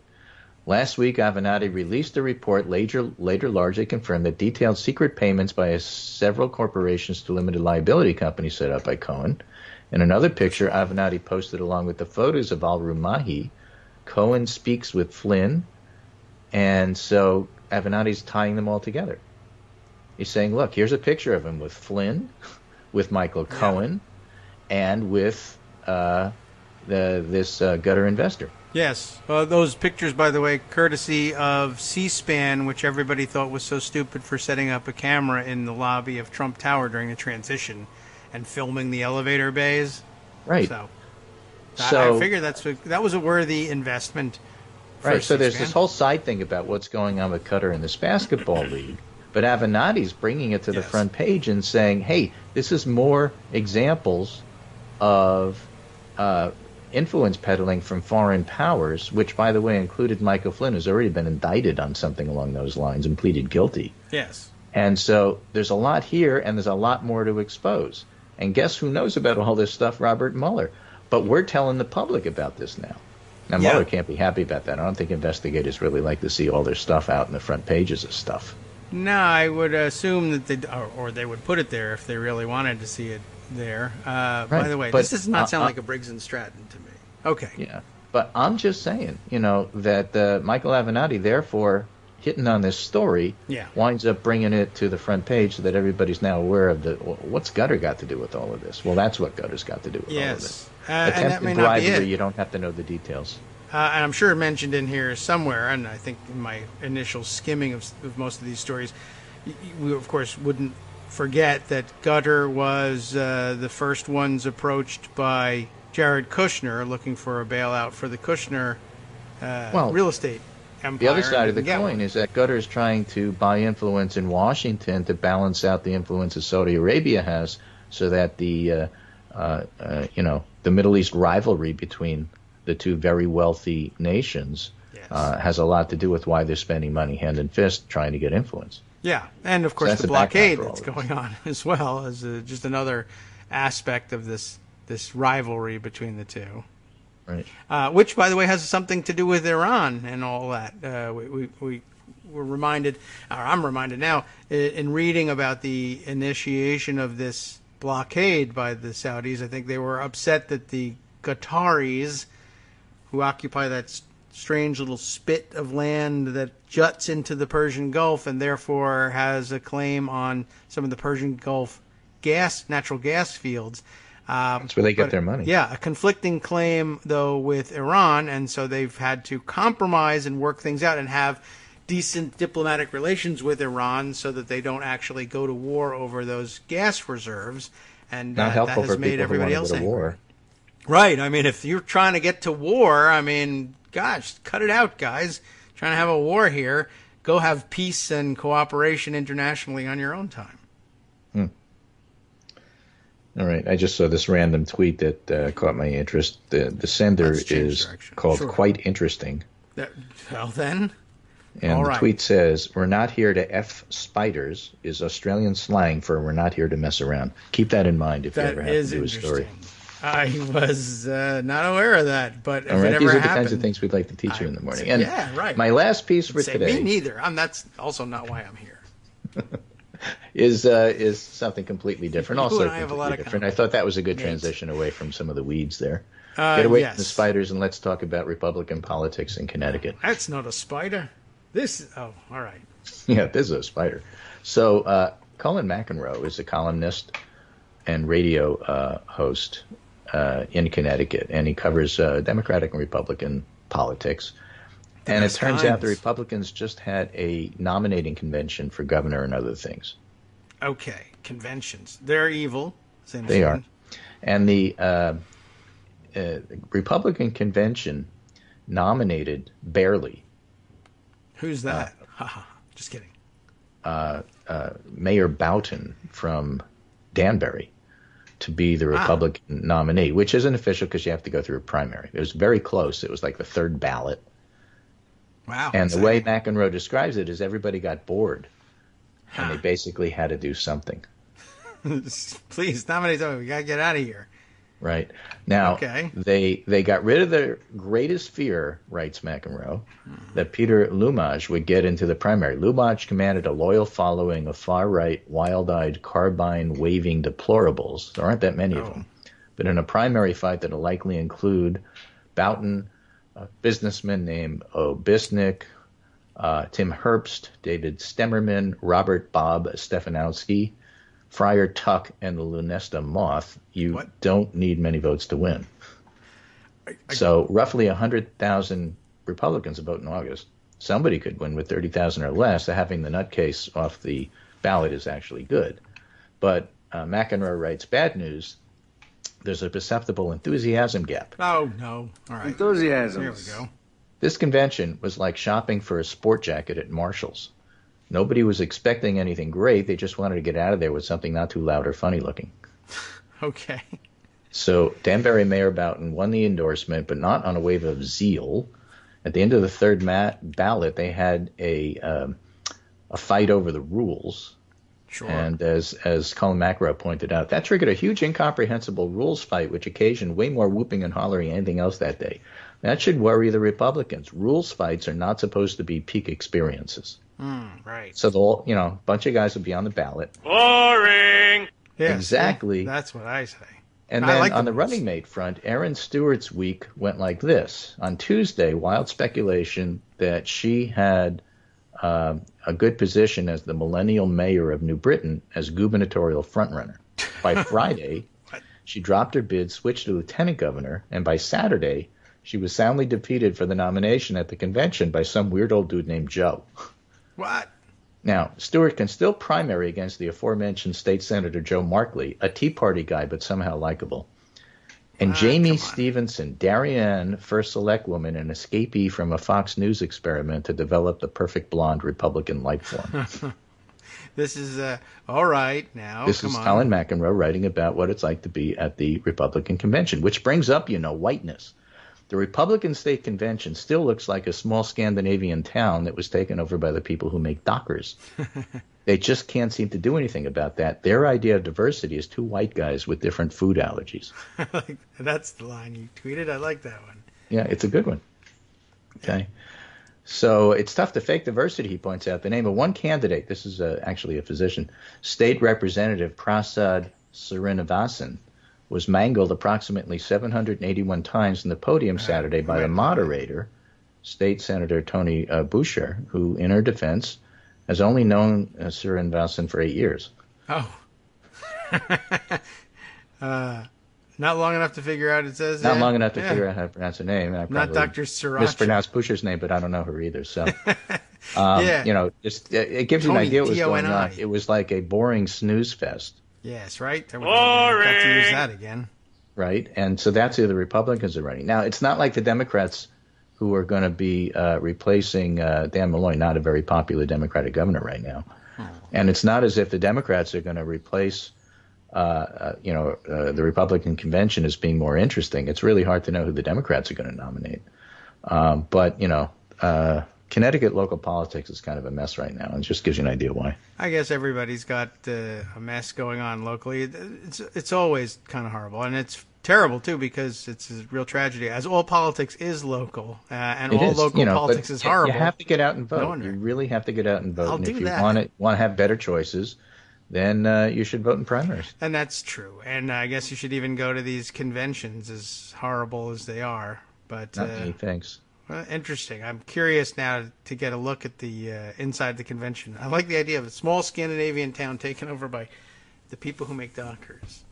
Last week, Avenatti released a report later largely confirmed that detailed secret payments by several corporations to limited liability companies set up by Cohen. In another picture, Avenatti posted along with the photos of al-Rumayhi, Cohen speaks with Flynn, and so Avenatti's tying them all together. He's saying, look, here's a picture of him with Flynn, with Michael Cohen, and with this gutter investor. Yes. Those pictures, by the way, courtesy of C-SPAN, which everybody thought was so stupid for setting up a camera in the lobby of Trump Tower during the transition and filming the elevator bays. Right. So I figure that was a worthy investment. Right. So there's this whole side thing about what's going on with Qatar in this basketball league. But Avenatti's bringing it to the front page and saying, hey, this is more examples of influence peddling from foreign powers, which, by the way, included Michael Flynn, who's already been indicted on something along those lines and pleaded guilty. Yes. And so there's a lot here, and there's a lot more to expose. And guess who knows about all this stuff? Robert Mueller. But we're telling the public about this now. Now, Mueller can't be happy about that. I don't think investigators really like to see all their stuff out in the front pages of stuff. No, I would assume that they would put it there if they really wanted to see it there. By the way, this does not sound like a Briggs and Stratton to me. Okay. Yeah, but I'm just saying, that Michael Avenatti, therefore, hitting on this story, winds up bringing it to the front page so that everybody's now aware of what's Gutter got to do with all of this? Well, that's what Gutter's got to do with all of this. And that may not bribery, be it. You don't have to know the details. And I'm sure mentioned in here somewhere, and I think in my initial skimming of most of these stories, we, of course, wouldn't forget that Gutter was the first ones approached by Jared Kushner looking for a bailout for the Kushner real estate empire. The other side of the coin is that Gutter is trying to buy influence in Washington to balance out the influence that Saudi Arabia has so that the Middle East rivalry between the two very wealthy nations has a lot to do with why they're spending money hand and fist trying to get influence. Yeah, and of course the blockade that's going on as well is just another aspect of this rivalry between the two. Right. Which, by the way, has something to do with Iran and all that. We were reminded, or I'm reminded now, in reading about the initiation of this blockade by the Saudis. I think they were upset that the Qataris, who occupy that strange little spit of land that juts into the Persian Gulf and therefore has a claim on some of the Persian Gulf natural gas fields. That's where they get their money. Yeah, a conflicting claim, though, with Iran, and so they've had to compromise and work things out and have decent diplomatic relations with Iran so that they don't actually go to war over those gas reserves. And not helpful that has for made people everybody who want else to go to war. Right. I mean, if you're trying to get to war, I mean, gosh, cut it out, guys. Trying to have a war here. Go have peace and cooperation internationally on your own time. All right. I just saw this random tweet that caught my interest. The sender is called Quite Interesting. Well, then. And the tweet says, "We're not here to F spiders" is Australian slang for "we're not here to mess around." Keep that in mind if you ever have to do a story. I was not aware of that, but if all right, it ever these are happened, the kinds of things we'd like to teach you in the morning. And yeah, right. My last piece for today. Me neither. That's also not why I'm here. is something completely different. Also I have a lot completely of different. I thought that was a good transition away from some of the weeds there. Get away from the spiders and let's talk about Republican politics in Connecticut. That's not a spider. All right. Yeah, this is a spider. So Colin McEnroe is a columnist and radio host in Connecticut, and he covers Democratic and Republican politics. And it turns out the Republicans just had a nominating convention for governor and other things. Okay, conventions. They're evil. They are. And the Republican convention nominated barely. Who's that? Just kidding. Mayor Boughton from Danbury to be the Republican nominee, which isn't official because you have to go through a primary. It was very close. It was like the third ballot. Wow. And the way McEnroe describes it is everybody got bored, and they basically had to do something. Please, nominate someone. We got to get out of here. Right. Now, they got rid of their greatest fear, writes McEnroe, that Peter Lumaj would get into the primary. Lumaj commanded a loyal following of far-right, wild-eyed, carbine-waving deplorables. There aren't that many of them. But in a primary fight that will likely include Boughton, a businessman named Obisnik, Tim Herbst, David Stemmerman, Robert Bob Stefanowski, Friar Tuck, and the Lunesta Moth, you don't need many votes to win. So roughly 100,000 Republicans vote in August. Somebody could win with 30,000 or less. So having the nutcase off the ballot is actually good. But McEnroe writes, bad news. There's a perceptible enthusiasm gap. Oh, no. All right. Enthusiasm. Here we go. This convention was like shopping for a sport jacket at Marshall's. Nobody was expecting anything great. They just wanted to get out of there with something not too loud or funny looking. Okay. So Danbury Mayor Boughton won the endorsement, but not on a wave of zeal. At the end of the third ballot, they had a fight over the rules. Sure. And as Colin McEnroe pointed out, that triggered a huge incomprehensible rules fight, which occasioned way more whooping and hollering than anything else that day. That should worry the Republicans. Rules fights are not supposed to be peak experiences. Right. So a bunch of guys will be on the ballot. Boring. Yeah, Exactly. See? That's what I say. And then on the running mate front, Erin Stewart's week went like this. On Tuesday, wild speculation that she had a good position as the millennial mayor of New Britain as gubernatorial frontrunner. By Friday, she dropped her bid, switched to lieutenant governor, and by Saturday, she was soundly defeated for the nomination at the convention by some weird old dude named Joe. What? Now, Stewart can still primary against the aforementioned state senator Joe Markley, a Tea Party guy but somehow likable. And Jamie Stevenson, Darien, first select woman, an escapee from a Fox News experiment to develop the perfect blonde Republican life form. This is, all right, now, This is Colin McEnroe writing about what it's like to be at the Republican convention, which brings up, whiteness. The Republican State Convention still looks like a small Scandinavian town that was taken over by the people who make Dockers. They just can't seem to do anything about that. Their idea of diversity is two white guys with different food allergies. That's the line you tweeted. I like that one. Yeah, it's a good one. Okay. So it's tough to fake diversity, he points out. The name of one candidate, this is actually a physician, State Representative Prasad Srinivasan, was mangled approximately 781 times in the podium Saturday by the moderator, State Senator Tony Boucher, who, in her defense, has only known Srinivasan for 8 years. Oh. Not long enough to figure out, it says. Not long enough to figure out how to pronounce her name. I Not Dr. Sriracha. mispronounced Boucher's name, but I don't know her either. So, just it gives you Tony, an idea what was going T-O-N-I. on. It was like a boring snooze fest. Yes, right? Got to use that again. Right? And so that's who the Republicans are running. Now, it's not like the Democrats who are going to be replacing Dan Malloy, not a very popular Democratic governor right now. And it's not as if the Democrats are going to replace, the Republican convention as being more interesting. It's really hard to know who the Democrats are going to nominate. Connecticut local politics is kind of a mess right now, and it just gives you an idea why. I guess everybody's got a mess going on locally. It's always kind of horrible, and it's terrible too because it's a real tragedy. As all politics is local, and all local politics is horrible. You have to get out and vote. No wonder. You really have to get out and vote. I'll and do if you that. want to have better choices, then you should vote in primaries. And that's true. And I guess you should even go to these conventions, as horrible as they are. But Not me, thanks. Well, interesting. I'm curious now to get a look at the inside the convention. I like the idea of a small Scandinavian town taken over by the people who make Dockers.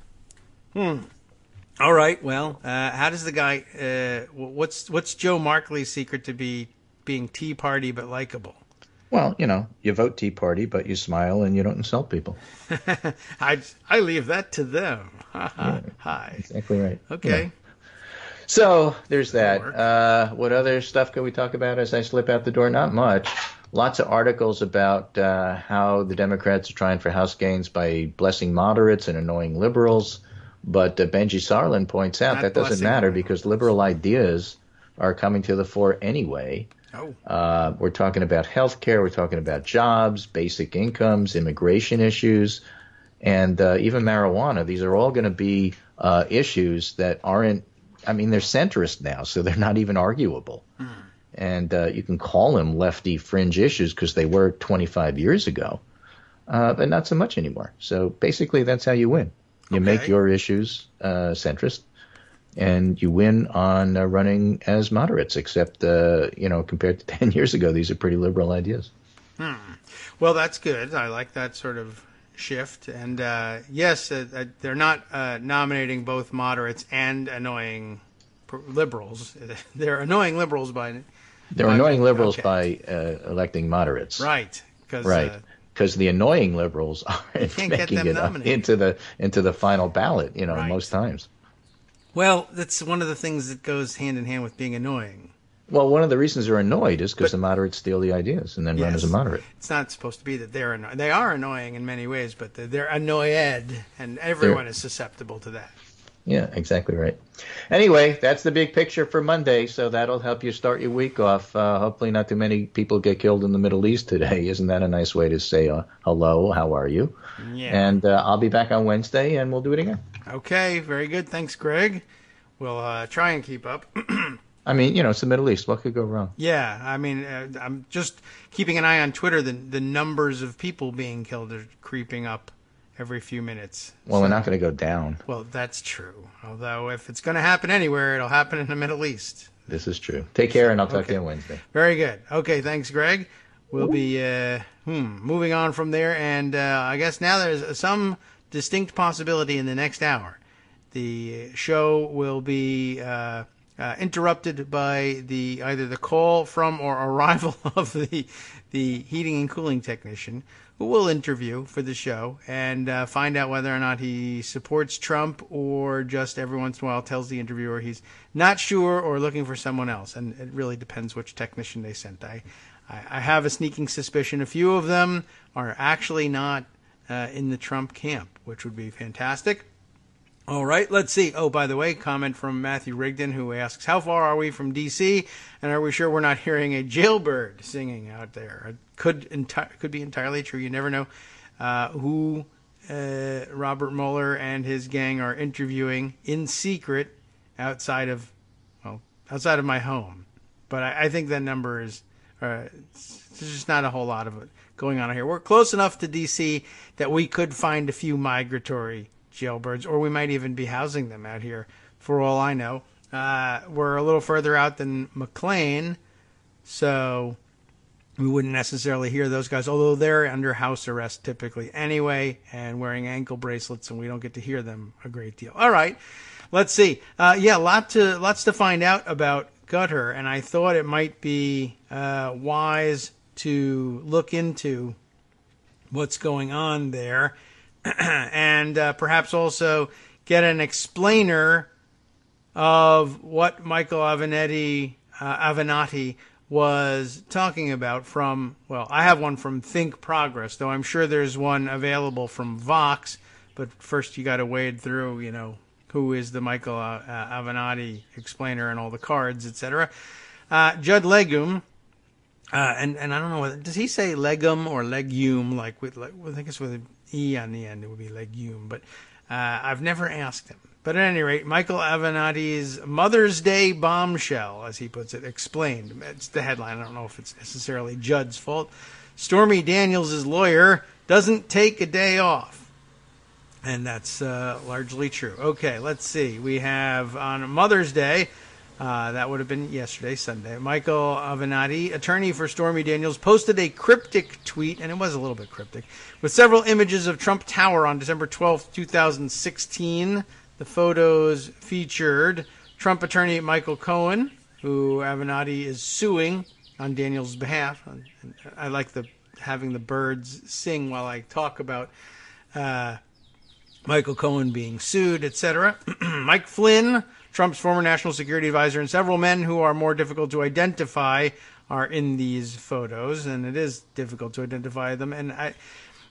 All right. Well, how does the guy? What's Joe Markley's secret to being Tea Party but likable? Well, you vote Tea Party, but you smile and you don't insult people. I leave that to them. Yeah, Hi. Exactly right. Okay. So there's that. What other stuff can we talk about as I slip out the door? Not much. Lots of articles about how the Democrats are trying for House gains by blessing moderates and annoying liberals. But Benji Sarlin points out that doesn't matter because liberal ideas are coming to the fore anyway. Oh. We're talking about health care. We're talking about jobs, basic incomes, immigration issues, and even marijuana. These are all going to be issues that aren't they're centrist now, so they're not even arguable. And you can call them lefty fringe issues because they were 25 years ago, but not so much anymore. So basically that's how you win. You make your issues centrist, and you win on running as moderates, except, compared to 10 years ago, these are pretty liberal ideas. Well, that's good. I like that sort of shift. And yes, they're not nominating both moderates and annoying liberals. They're annoying liberals by... They're annoying liberals by electing moderates. Right. Because the annoying liberals are making it up into the final ballot, most times. Well, that's one of the things that goes hand in hand with being annoying. Well, one of the reasons they're annoyed is because the moderates steal the ideas and then run as a moderate. It's not supposed to be that they're annoying. They are annoying in many ways, but they're annoyed, and everyone is susceptible to that. Yeah, exactly right. Anyway, that's the big picture for Monday, so that'll help you start your week off. Hopefully not too many people get killed in the Middle East today. Isn't that a nice way to say hello, how are you? Yeah. And I'll be back on Wednesday, and we'll do it again. Okay, very good. Thanks, Greg. We'll try and keep up. I mean, it's the Middle East. What could go wrong? Yeah, I mean, I'm just keeping an eye on Twitter. The numbers of people being killed are creeping up every few minutes. Well, we're not going to go down. Well, that's true. Although, if it's going to happen anywhere, it'll happen in the Middle East. This is true. Take care, and I'll talk to you on Wednesday. Very good. Okay, thanks, Greg. We'll be moving on from there, and I guess now there's some distinct possibility in the next hour. The show will be interrupted by either the call from or arrival of the heating and cooling technician, who we'll interview for the show and find out whether or not he supports Trump or just every once in a while tells the interviewer he's not sure or looking for someone else. And it really depends which technician they sent. I have a sneaking suspicion a few of them are actually not in the Trump camp, which would be fantastic. All right, let's see. Oh, by the way, comment from Matthew Rigdon, who asks, how far are we from D.C., and are we sure we're not hearing a jailbird singing out there? It could be entirely true. You never know who Robert Mueller and his gang are interviewing in secret outside of my home. But I think that number is there's just not a whole lot of it going on here. We're close enough to D.C. that we could find a few migratory jailbirds, or we might even be housing them out here, for all I know. We're a little further out than McLean, so we wouldn't necessarily hear those guys, although they're under house arrest typically anyway and wearing ankle bracelets, and we don't get to hear them a great deal. All right, let's see. Lots to find out about Qatar, and I thought it might be wise to look into what's going on there. And perhaps also get an explainer of what Michael Avenatti was talking about from, I have one from Think Progress, though I'm sure there's one available from Vox, but first you got to wade through, who is the Michael Avenatti explainer and all the cards, etc. Judd Legum, and I don't know, does he say legum or legume, I think it's with E on the end, it would be legume, but I've never asked him. But at any rate, Michael Avenatti's Mother's Day bombshell, as he puts it, explained. It's the headline. I don't know if it's necessarily Judd's fault. Stormy Daniels' lawyer doesn't take a day off. And that's largely true. Okay, let's see. We have on Mother's Day, that would have been yesterday, Sunday, Michael Avenatti, attorney for Stormy Daniels, posted a cryptic tweet, and it was a little bit cryptic, with several images of Trump Tower on December 12th, 2016. The photos featured Trump attorney Michael Cohen, who Avenatti is suing on Daniels' behalf. I like having the birds sing while I talk about Michael Cohen being sued, etc. Mike Flynn, Trump's former national security advisor, and several men who are more difficult to identify are in these photos, and it is difficult to identify them. And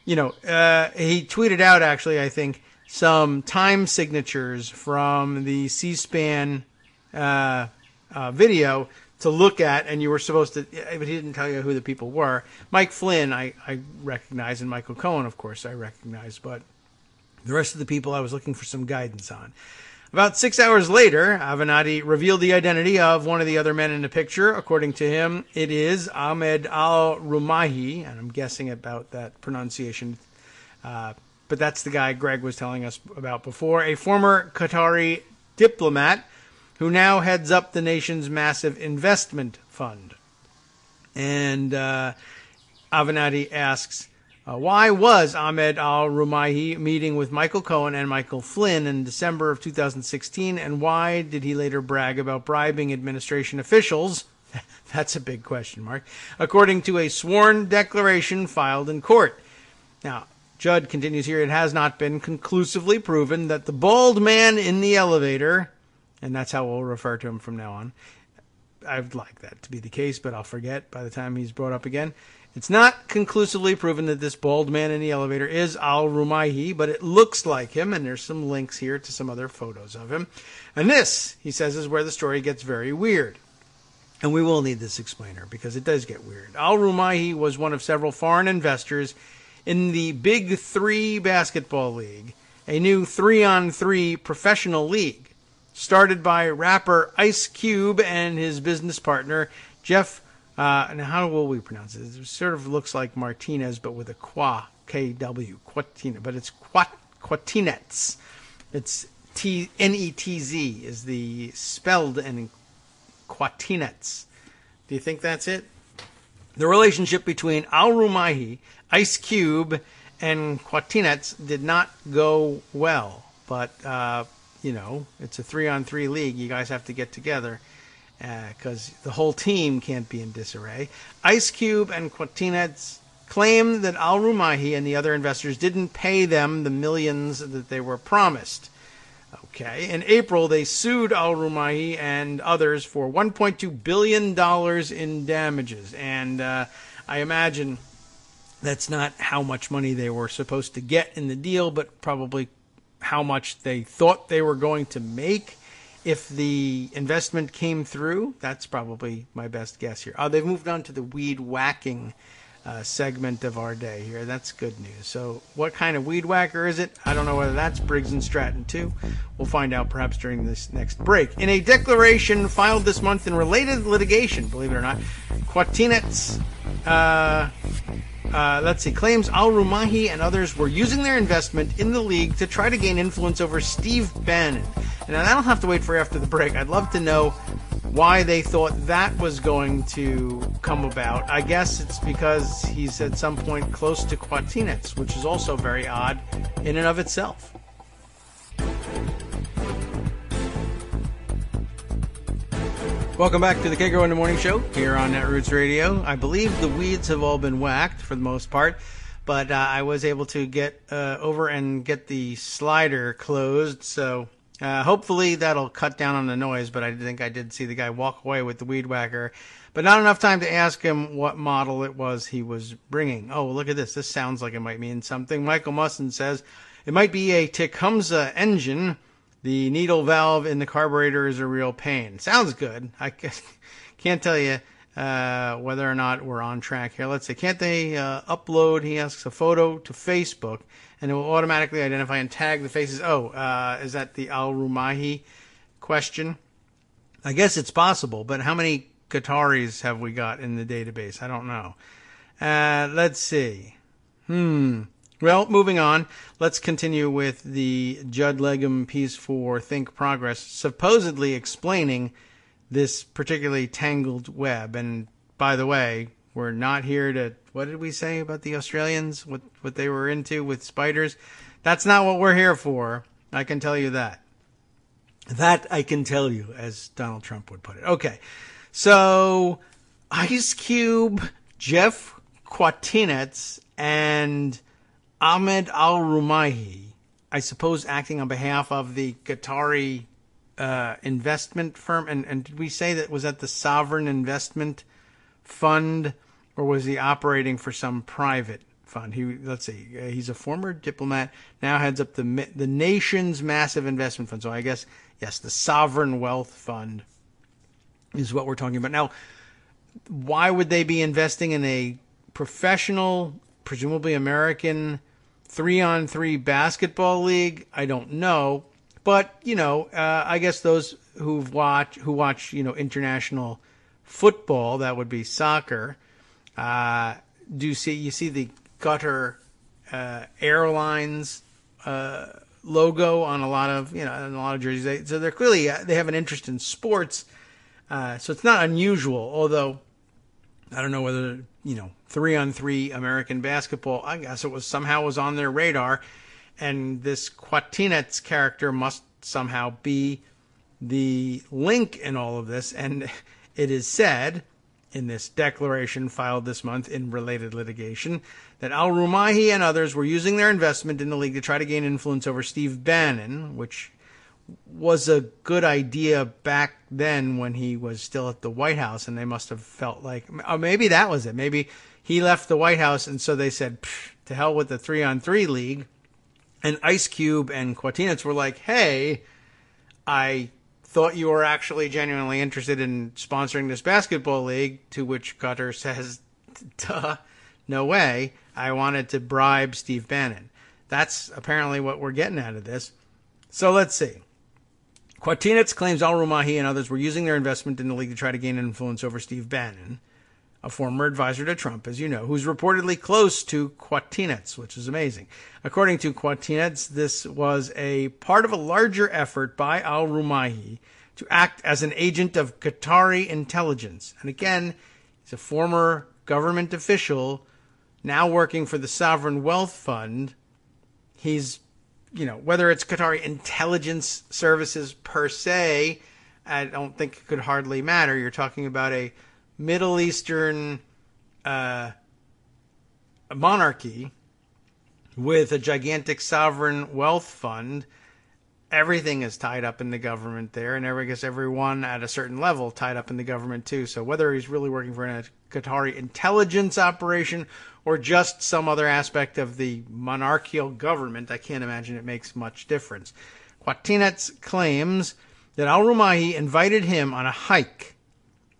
he tweeted out, actually, I think, some time signatures from the C-SPAN video to look at, and you were supposed to, but he didn't tell you who the people were. Mike Flynn, I recognize, and Michael Cohen, of course, I recognize, but the rest of the people I was looking for some guidance on. About 6 hours later, Avenatti revealed the identity of one of the other men in the picture. According to him, it is Ahmed al-Rumahi, and I'm guessing about that pronunciation, but that's the guy Greg was telling us about before, a former Qatari diplomat who now heads up the nation's massive investment fund. And Avenatti asks, Why was Ahmed al-Rumaihi meeting with Michael Cohen and Michael Flynn in December of 2016, and why did he later brag about bribing administration officials? That's a big question mark. According to a sworn declaration filed in court. Now, Judd continues here, it has not been conclusively proven that the bald man in the elevator, and that's how we'll refer to him from now on. I'd like that to be the case, but I'll forget by the time he's brought up again. It's not conclusively proven that this bald man in the elevator is al-Rumaihi, but it looks like him, and there's some links here to some other photos of him. And this, he says, is where the story gets very weird. And we will need this explainer, because it does get weird. Al-Rumaihi was one of several foreign investors in the Big Three basketball league, a new 3-on-3 professional league, started by rapper Ice Cube and his business partner, Jeff. And how will we pronounce it? It sort of looks like Martinez, but with a qua, K-W, Quatina, but it's Quatinetz. It's N-E-T-Z is the spelled, and Quatinetz. Do you think that's it? The relationship between al-Rumaihi, Ice Cube, and Quatinetz did not go well. But, it's a 3-on-3 league. You guys have to get together, because the whole team can't be in disarray. Ice Cube and Quatinetz claim that al-Rumaihi and the other investors didn't pay them the millions that they were promised. Okay, in April, they sued al-Rumaihi and others for $1.2 billion in damages. And I imagine that's not how much money they were supposed to get in the deal, but probably how much they thought they were going to make if the investment came through. That's probably my best guess here. They've moved on to the weed whacking segment of our day here. That's good news. So what kind of weed whacker is it? I don't know whether that's Briggs and Stratton too. We'll find out perhaps during this next break. In a declaration filed this month in related litigation, believe it or not, Quatinetz, claims al-Rumaihi and others were using their investment in the league to try to gain influence over Steve Bannon. And I don't have to wait for after the break. I'd love to know why they thought that was going to come about. I guess it's because he's at some point close to Quatinetz, which is also very odd in and of itself. Welcome back to the Kagro in the Morning Show here on Netroots Radio. I believe the weeds have all been whacked for the most part, but I was able to get over and get the slider closed, so hopefully that'll cut down on the noise. But I think I did see the guy walk away with the weed whacker, but not enough time to ask him what model it was he was bringing. Oh, look at this. This sounds like it might mean something. Michael Musson says it might be a Tecumseh engine. The needle valve in the carburetor is a real pain. Sounds good. I can't tell you whether or not we're on track here. Let's see. Can't they upload, he asks, a photo to Facebook, and it will automatically identify and tag the faces? Oh, is that the al-Rumaihi question? I guess it's possible, but how many Qataris have we got in the database? I don't know. Let's see. Well, moving on, let's continue with the Judd Legum piece for Think Progress, supposedly explaining this particularly tangled web. And by the way, we're not here to, what did we say about the Australians, what they were into with spiders? That's not what we're here for. I can tell you that. That I can tell you, as Donald Trump would put it. Okay, so Ice Cube, Jeff Quatinetz, and Ahmed al-Rumaihi, I suppose acting on behalf of the Qatari investment firm. And did we say that was at the Sovereign Investment Fund, or was he operating for some private fund? He's a former diplomat, now heads up the nation's massive investment fund. So I guess, yes, the Sovereign Wealth Fund is what we're talking about. Now, why would they be investing in a professional, presumably American, 3-on-3 basketball league? I don't know, but I guess those who watch international football, that would be soccer, you see the Qatar Airlines logo on a lot of jerseys. So they're clearly they have an interest in sports. So it's not unusual, although I don't know whether 3-on-3 American basketball. I guess it was somehow was on their radar, and this Kwatinetz character must somehow be the link in all of this. And it is said in this declaration filed this month in related litigation that Al-Rumahi and others were using their investment in the league to try to gain influence over Steve Bannon, which was a good idea back then when he was still at the White House, and they must have felt like, oh, maybe that was it. Maybe he left the White House, and so they said, to hell with the 3-on-3 league. And Ice Cube and Kwatinetz were like, hey, I thought you were actually genuinely interested in sponsoring this basketball league, to which Qatar says, duh, no way. I wanted to bribe Steve Bannon. That's apparently what we're getting out of this. So let's see. Kwatinetz claims Al-Rumahi and others were using their investment in the league to try to gain influence over Steve Bannon, a former advisor to Trump, as you know, who's reportedly close to Kwatinetz, which is amazing. According to Kwatinetz, this was a part of a larger effort by Al-Rumahi to act as an agent of Qatari intelligence. And again, he's a former government official now working for the Sovereign Wealth Fund. He's, whether it's Qatari intelligence services per se, I don't think it could hardly matter. You're talking about a Middle Eastern monarchy with a gigantic sovereign wealth fund. Everything is tied up in the government there, and I guess everyone at a certain level tied up in the government too. So whether he's really working for a Qatari intelligence operation or just some other aspect of the monarchical government, I can't imagine it makes much difference. Kwatinetz claims that Al-Rumahi invited him on a hike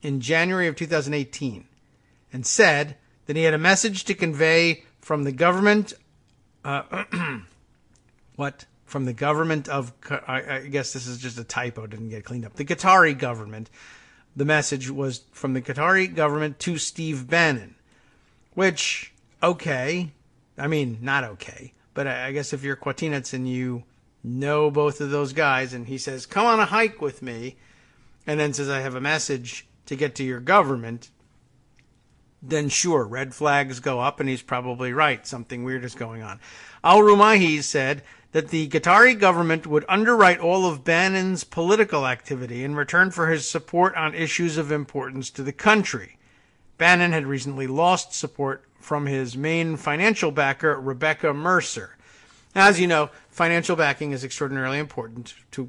in January of 2018 and said that he had a message to convey from the government. From the government of, I guess this is just a typo, didn't get cleaned up. The Qatari government. The message was from the Qatari government to Steve Bannon, which, okay. I mean, not okay. But I guess if you're Kwatinetz and you know both of those guys, and he says, come on a hike with me, and then says, I have a message to get to your government, then sure, red flags go up, and he's probably right. Something weird is going on. Al-Rumahi said that the Qatari government would underwrite all of Bannon's political activity in return for his support on issues of importance to the country. Bannon had recently lost support from his main financial backer, Rebecca Mercer. As you know, financial backing is extraordinarily important to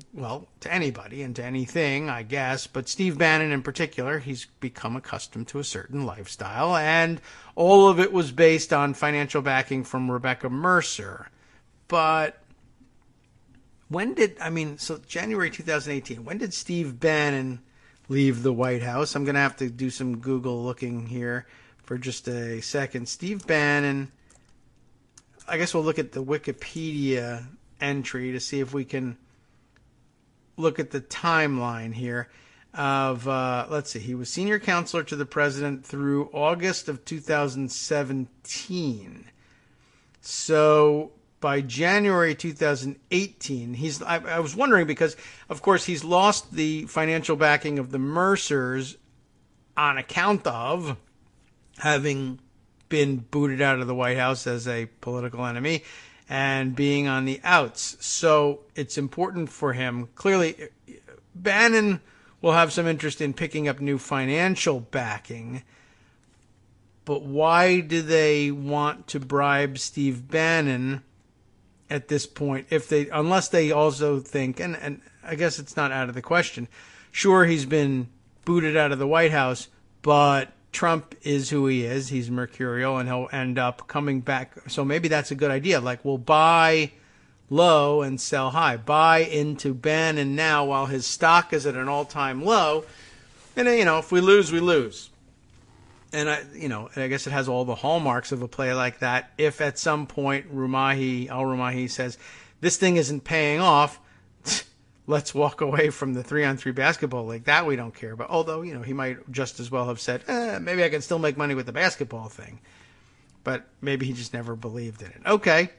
anybody and to anything, I guess. But Steve Bannon in particular, he's become accustomed to a certain lifestyle, and all of it was based on financial backing from Rebecca Mercer. But January 2018, when did Steve Bannon leave the White House? I'm going to have to do some Google looking here for just a second. Steve Bannon, I guess we'll look at the Wikipedia entry to see if we can look at the timeline here of, let's see, he was senior counselor to the president through August of 2017. So by January 2018, I was wondering because, of course, he's lost the financial backing of the Mercers on account of having been booted out of the White House as a political enemy and being on the outs. So it's important for him. Clearly, Bannon will have some interest in picking up new financial backing. But why do they want to bribe Steve Bannon at this point, unless they also think, and I guess it's not out of the question, sure, he's been booted out of the White House, but Trump is who he is. He's mercurial, and he'll end up coming back. So maybe that's a good idea. Like, we'll buy low and sell high. Buy into Bannon now while his stock is at an all-time low. And, if we lose, we lose. And I guess it has all the hallmarks of a play like that. If at some point Al-Rumahi says, this thing isn't paying off, let's walk away from the 3-on-3 basketball league. That we don't care about. Although, he might just as well have said, maybe I can still make money with the basketball thing. But maybe he just never believed in it. Okay.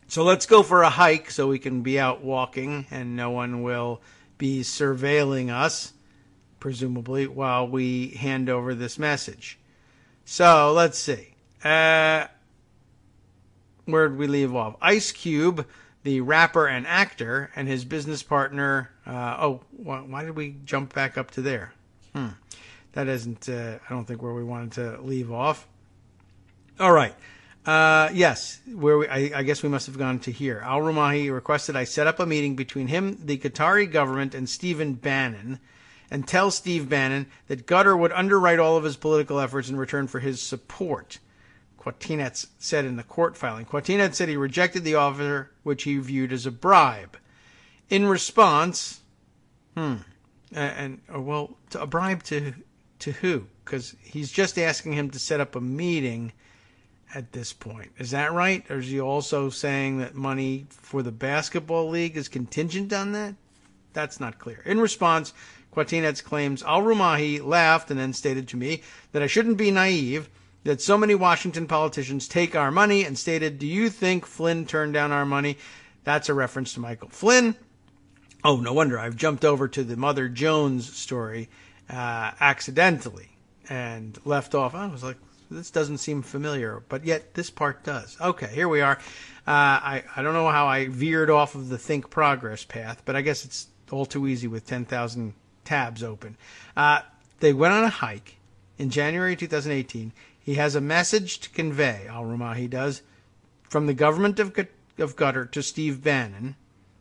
So let's go for a hike so we can be out walking and no one will be surveilling us, presumably, while we hand over this message. So let's see. Where did we leave off? Ice Cube, the rapper and actor, and his business partner. Why did we jump back up to there? That isn't, I don't think, where we wanted to leave off. All right. Yes, I guess we must have gone to here. Al-Rumahi requested I set up a meeting between him, the Qatari government, and Stephen Bannon, and tell Steve Bannon that Qatar would underwrite all of his political efforts in return for his support, Quatinetz said in the court filing. Quatinetz said he rejected the offer, which he viewed as a bribe. In response, a bribe to who? Because he's just asking him to set up a meeting at this point. Is that right? Or is he also saying that money for the basketball league is contingent on that? That's not clear. In response, Quatinetz claims Al-Rumahi laughed and then stated to me that I shouldn't be naive, that so many Washington politicians take our money, and stated, do you think Flynn turned down our money? That's a reference to Michael Flynn. Oh, no wonder. I've jumped over to the Mother Jones story accidentally and left off. I was like, this doesn't seem familiar, but yet this part does. Okay, here we are. I don't know how I veered off of the Think Progress path, but I guess it's all too easy with 10,000 tabs open. They went on a hike in January 2018. He has a message to convey, Al-Rumahi does, from the government of Qatar to Steve Bannon.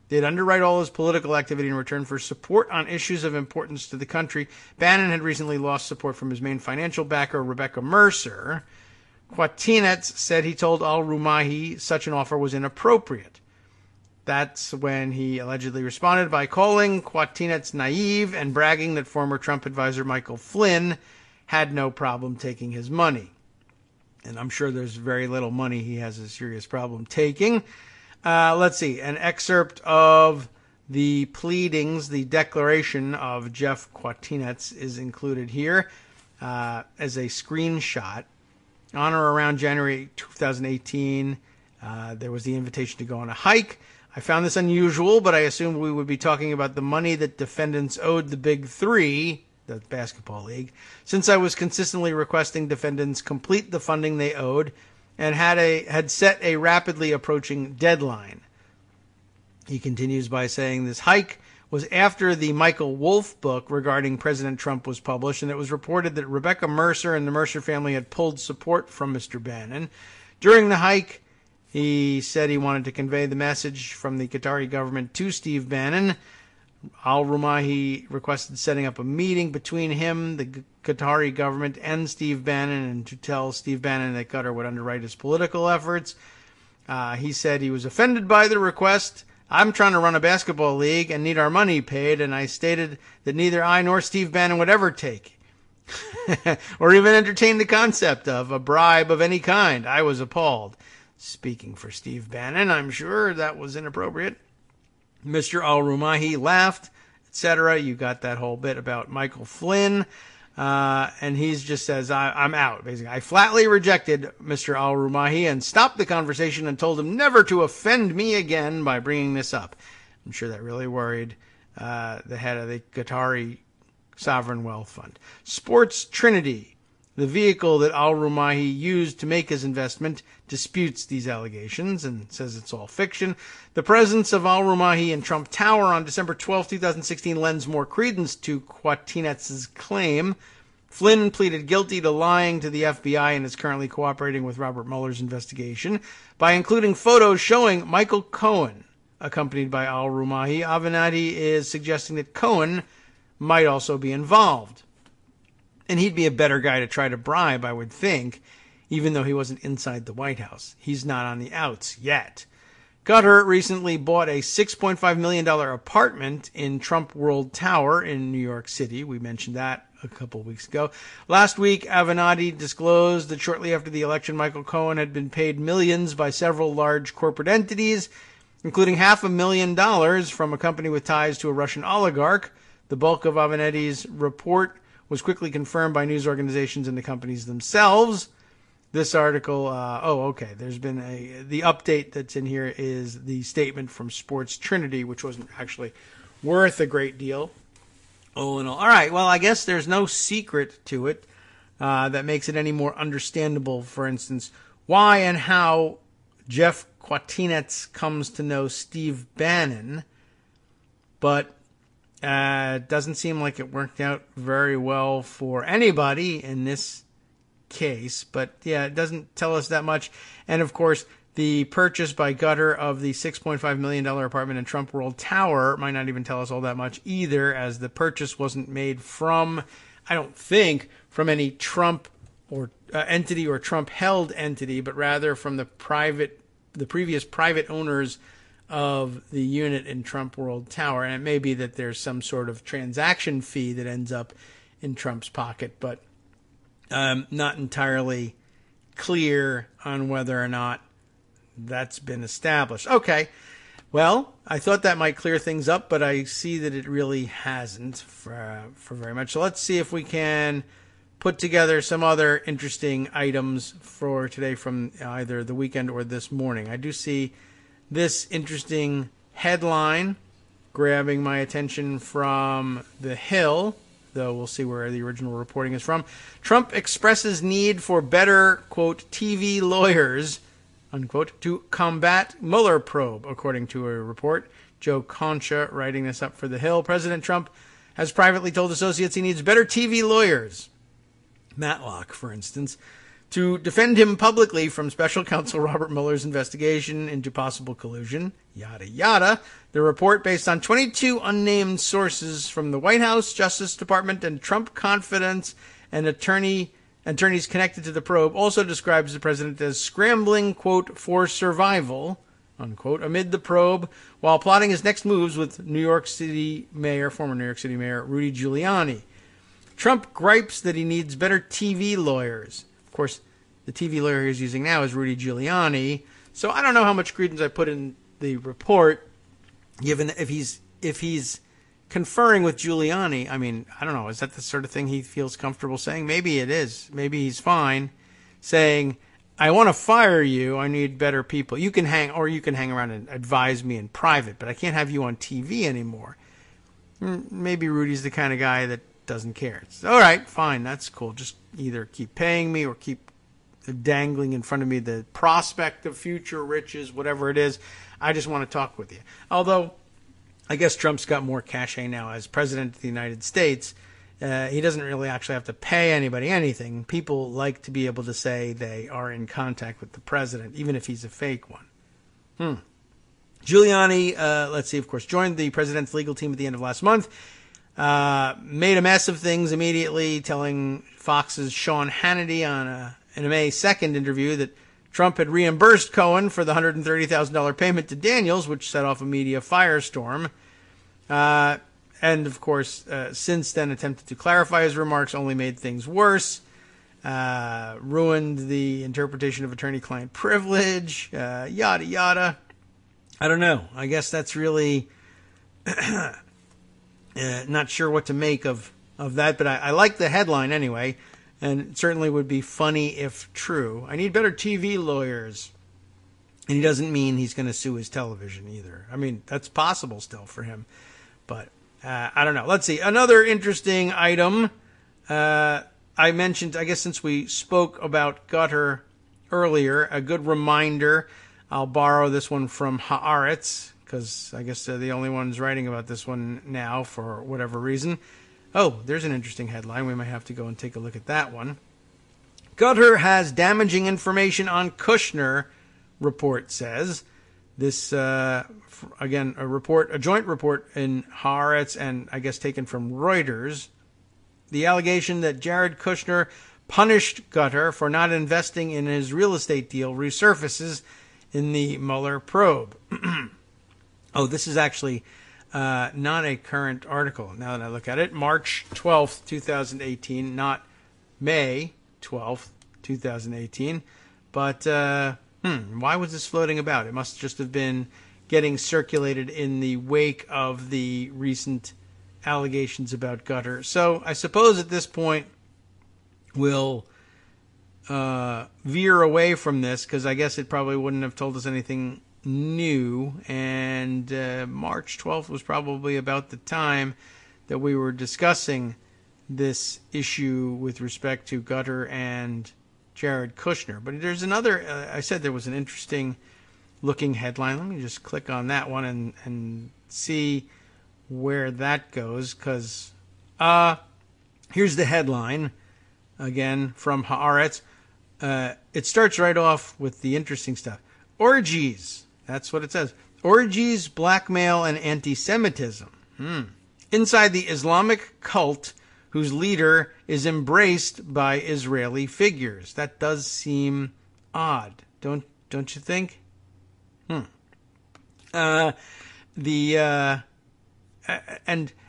They'd underwrite all his political activity in return for support on issues of importance to the country. Bannon had recently lost support from his main financial backer, Rebecca Mercer. Quatinetz said he told Al-Rumahi such an offer was inappropriate. That's when he allegedly responded by calling Quatinetz naive and bragging that former Trump advisor Michael Flynn had no problem taking his money. And I'm sure there's very little money he has a serious problem taking. Let's see, an excerpt of the pleadings, the declaration of Jeff Quatinetz is included here as a screenshot. On or around January 2018, there was the invitation to go on a hike. I found this unusual, but I assumed we would be talking about the money that defendants owed the Big Three, the basketball league, since I was consistently requesting defendants complete the funding they owed and had set a rapidly approaching deadline. He continues by saying this hike was after the Michael Wolff book regarding President Trump was published, and it was reported that Rebecca Mercer and the Mercer family had pulled support from Mr. Bannon. During the hike, he said he wanted to convey the message from the Qatari government to Steve Bannon. Al-Rumahi requested setting up a meeting between him, the Qatari government, and Steve Bannon, and to tell Steve Bannon that Qatar would underwrite his political efforts. He said he was offended by the request. I'm trying to run a basketball league and need our money paid, and I stated that neither I nor Steve Bannon would ever take or even entertain the concept of a bribe of any kind. I was appalled. Speaking for Steve Bannon, I'm sure that was inappropriate. Mr. Al-Rumahi laughed, etc. You got that whole bit about Michael Flynn. And he just says, I'm out, basically. I flatly rejected Mr. Al-Rumahi and stopped the conversation and told him never to offend me again by bringing this up. I'm sure that really worried the head of the Qatari Sovereign Wealth Fund. Sports Trinity, the vehicle that Al-Rumahi used to make his investment, disputes these allegations and says it's all fiction. The presence of Al-Rumahi in Trump Tower on December 12, 2016 lends more credence to Quatinetz's claim. Flynn pleaded guilty to lying to the FBI and is currently cooperating with Robert Mueller's investigation by including photos showing Michael Cohen accompanied by Al-Rumahi. Avenatti is suggesting that Cohen might also be involved. And he'd be a better guy to try to bribe, I would think, even though he wasn't inside the White House. He's not on the outs yet. Qatar recently bought a $6.5 million apartment in Trump World Tower in New York City. We mentioned that a couple of weeks ago. Last week, Avenatti disclosed that shortly after the election, Michael Cohen had been paid millions by several large corporate entities, including $500,000 from a company with ties to a Russian oligarch. The bulk of Avenatti's report was quickly confirmed by news organizations and the companies themselves. This article, there's been the update that's in here is the statement from Sports Trinity, which wasn't actually worth a great deal. All in all. All right, well, I guess there's no secret to it. that makes it any more understandable, for instance, why and how Jeff Kwatinetz comes to know Steve Bannon, but it doesn't seem like it worked out very well for anybody in this case. But yeah, it doesn't tell us that much. And of course, the purchase by Gutter of the $6.5 million apartment in Trump World Tower might not even tell us all that much either, as the purchase wasn't made from, I don't think, from any Trump or entity or Trump-held entity, but rather from the previous private owners of the unit in Trump World Tower. And it may be that there's some sort of transaction fee that ends up in Trump's pocket, but not entirely clear on whether or not that's been established. Okay, well, I thought that might clear things up, but I see that it really hasn't for very much. So let's see if we can put together some other interesting items for today from either the weekend or this morning. I do see this interesting headline grabbing my attention from The Hill, though we'll see where the original reporting is from. Trump expresses need for better, quote, TV lawyers, unquote, to combat Mueller probe, according to a report. Joe Concha writing this up for The Hill. President Trump has privately told associates he needs better TV lawyers, Matlock, for instance, to defend him publicly from special counsel Robert Mueller's investigation into possible collusion, yada yada. The report, based on 22 unnamed sources from the White House, Justice Department, and Trump confidants and attorneys connected to the probe, also describes the president as scrambling, quote, for survival, unquote, amid the probe, while plotting his next moves with former New York City Mayor Rudy Giuliani. Trump gripes that he needs better TV lawyers. Of course, the TV lawyer he's using now is Rudy Giuliani. So I don't know how much credence I put in the report, given if he's conferring with Giuliani. I mean, I don't know. Is that the sort of thing he feels comfortable saying? Maybe it is. Maybe he's fine saying, I want to fire you. I need better people. You can hang around and advise me in private, but I can't have you on TV anymore. Maybe Rudy's the kind of guy that doesn't care. It's, all right, fine, that's cool. Just either keep paying me or keep dangling in front of me the prospect of future riches, whatever it is. I just want to talk with you. Although, I guess Trump's got more cachet now as president of the United States. He doesn't really actually have to pay anybody anything. People like to be able to say they are in contact with the president, even if he's a fake one. Giuliani, let's see, of course, joined the president's legal team at the end of last month. Made a mess of things immediately, telling Fox's Sean Hannity in a May 2nd interview that Trump had reimbursed Cohen for the $130,000 payment to Daniels, which set off a media firestorm. And, of course, since then attempted to clarify his remarks, only made things worse, ruined the interpretation of attorney-client privilege, yada, yada. I don't know. I guess that's really not sure what to make of that, but I like the headline anyway, and it certainly would be funny if true. I need better TV lawyers. And he doesn't mean he's going to sue his television either. I mean, that's possible still for him, but I don't know. Let's see. Another interesting item I mentioned, I guess since we spoke about Gutter earlier, a good reminder. I'll borrow this one from Haaretz, because I guess they're the only ones writing about this one now for whatever reason. Oh, there's an interesting headline. We might have to go and take a look at that one. Gutter has damaging information on Kushner, report says. This, again, a joint report in Haaretz and I guess taken from Reuters. The allegation that Jared Kushner punished Gutter for not investing in his real estate deal resurfaces in the Mueller probe. Oh, this is actually not a current article now that I look at it. March 12th, 2018, not May 12th, 2018. But why was this floating about? It must just have been getting circulated in the wake of the recent allegations about Gutter. So I suppose at this point we'll veer away from this, because I guess it probably wouldn't have told us anything new, and March 12th was probably about the time that we were discussing this issue with respect to Gutter and Jared Kushner. But there's another, I said there was an interesting looking headline. Let me just click on that one and see where that goes, because here's the headline, again, from Haaretz. It starts right off with the interesting stuff. Orgies, that's what it says. Orgies, blackmail, and anti-Semitism. Inside the Islamic cult whose leader is embraced by Israeli figures. That does seem odd, don't you think? And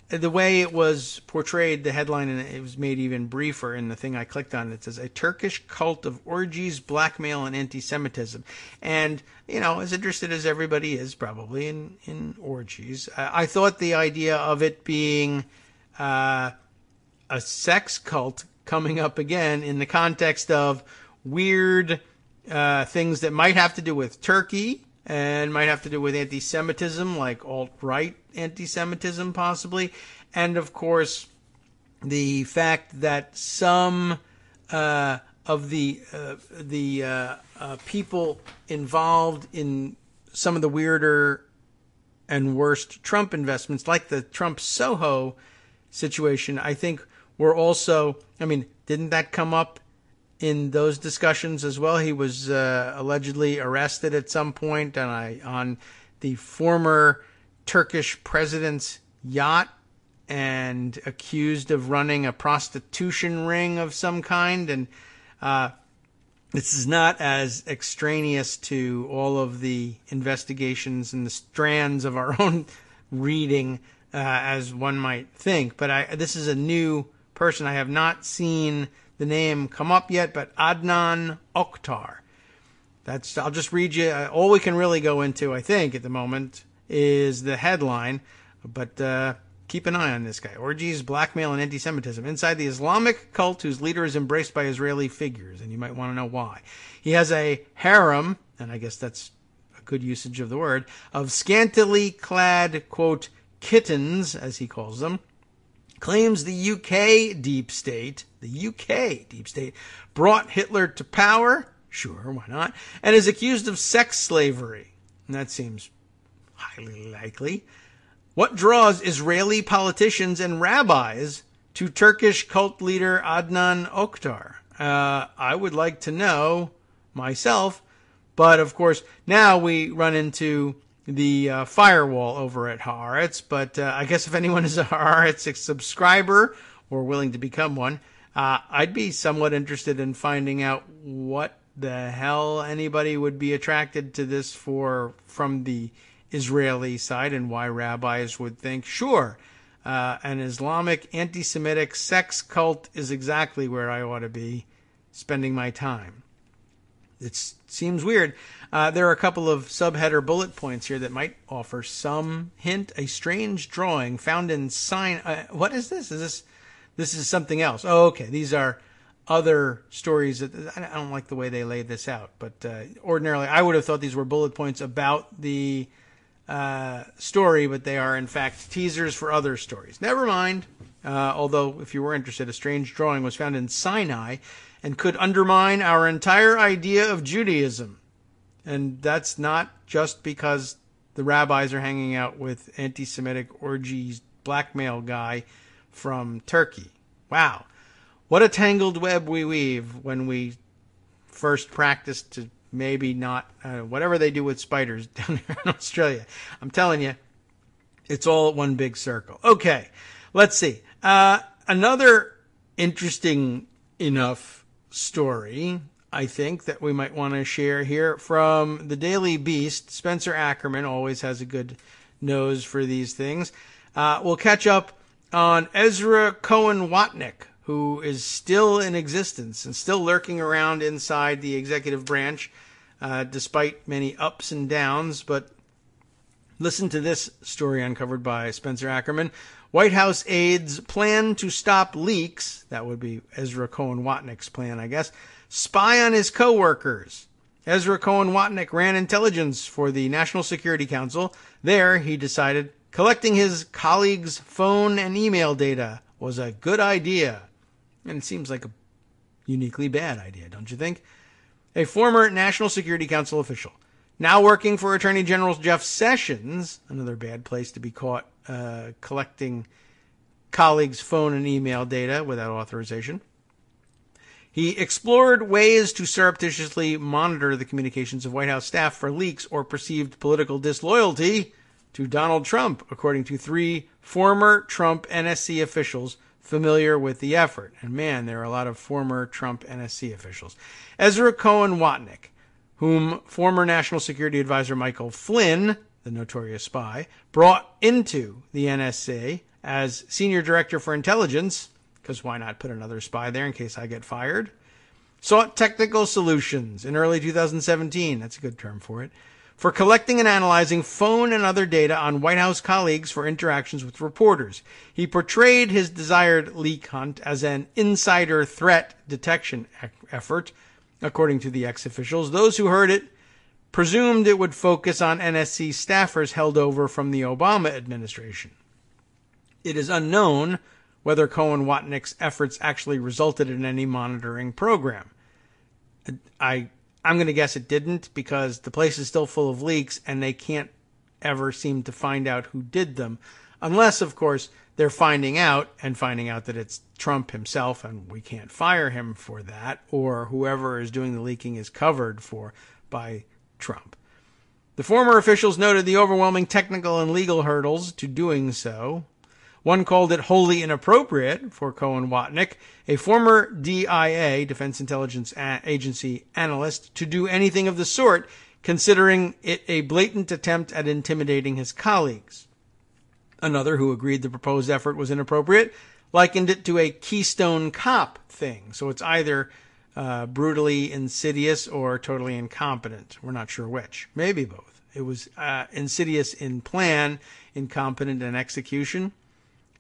the way it was portrayed, the headline, and it was made even briefer in the thing I clicked on. It says, a Turkish cult of orgies, blackmail, and anti-Semitism. And, as interested as everybody is probably in orgies, I thought the idea of it being a sex cult coming up again in the context of weird things that might have to do with Turkey and might have to do with anti-Semitism, like alt-right anti-Semitism possibly, and of course the fact that some of the people involved in some of the weirder and worst Trump investments, like the Trump Soho situation, I think were also, didn't that come up in those discussions as well? He was allegedly arrested at some point on the former Turkish president's yacht and accused of running a prostitution ring of some kind. And this is not as extraneous to all of the investigations and the strands of our own reading as one might think. But this is a new person. I have not seen the name come up yet, but Adnan Oktar. I'll just read you. All we can really go into, I think, at the moment is the headline, but keep an eye on this guy. Orgies, blackmail, and anti-Semitism. Inside the Islamic cult whose leader is embraced by Israeli figures, and you might want to know why. He has a harem, and I guess that's a good usage of the word, of scantily clad, quote, kittens, as he calls them. Claims the UK deep state brought Hitler to power, sure, why not, and is accused of sex slavery. And that seems highly likely. What draws Israeli politicians and rabbis to Turkish cult leader Adnan Oktar? I would like to know myself, but of course now we run into the firewall over at Haaretz. But I guess if anyone is a Haaretz subscriber or willing to become one, I'd be somewhat interested in finding out what the hell anybody would be attracted to this from the Israeli side, and why rabbis would think, sure, an Islamic anti-Semitic sex cult is exactly where I ought to be spending my time. It seems weird. There are a couple of subheader bullet points here that might offer some hint. A strange drawing found in what is this? This is something else. Oh, okay. These are other stories. I don't like the way they laid this out, but ordinarily I would have thought these were bullet points about the story, but they are in fact teasers for other stories. Never mind. Although, if you were interested, a strange drawing was found in Sinai and could undermine our entire idea of Judaism. And that's not just because the rabbis are hanging out with anti-Semitic orgies blackmail guy from Turkey. Wow. What a tangled web we weave when we first practice to maybe not, whatever they do with spiders down here in Australia. I'm telling you, it's all one big circle. Okay, let's see. Another interesting enough story, I think, that we might want to share here from the Daily Beast. Spencer Ackerman always has a good nose for these things. We'll catch up on Ezra Cohen Watnick, who is still in existence and still lurking around inside the executive branch, despite many ups and downs. But listen to this story uncovered by Spencer Ackerman. White House aides plan to stop leaks. That would be Ezra Cohen Watnick's plan, I guess. Spy on his co-workers. Ezra Cohen Watnick ran intelligence for the National Security Council. There, he decided, collecting his colleagues' phone and email data was a good idea. And it seems like a uniquely bad idea, don't you think? A former National Security Council official, now working for Attorney General Jeff Sessions, another bad place to be caught collecting colleagues' phone and email data without authorization. He explored ways to surreptitiously monitor the communications of White House staff for leaks or perceived political disloyalty to Donald Trump, according to 3 former Trump NSC officials familiar with the effort. And man, there are a lot of former Trump NSC officials. Ezra Cohen Watnick, whom former National Security Advisor Michael Flynn, the notorious spy, brought into the NSA as Senior Director for Intelligence, because why not put another spy there in case I get fired, sought technical solutions in early 2017, that's a good term for it, for collecting and analyzing phone and other data on White House colleagues for interactions with reporters. He portrayed his desired leak hunt as an insider threat detection effort, according to the ex-officials. Those who heard it presumed it would focus on NSC staffers held over from the Obama administration. It is unknown whether Cohen Watnick's efforts actually resulted in any monitoring program. I'm going to guess it didn't, because the place is still full of leaks and they can't ever seem to find out who did them, unless, of course, they're finding out that it's Trump himself and we can't fire him for that, or whoever is doing the leaking is covered for by Trump. The former officials noted the overwhelming technical and legal hurdles to doing so. One called it wholly inappropriate for Cohen Watnick, a former DIA, Defense Intelligence Agency analyst, to do anything of the sort, considering it a blatant attempt at intimidating his colleagues. Another, who agreed the proposed effort was inappropriate, likened it to a Keystone Cop thing. So it's either brutally insidious or totally incompetent. We're not sure which. Maybe both. It was insidious in plan, incompetent in execution.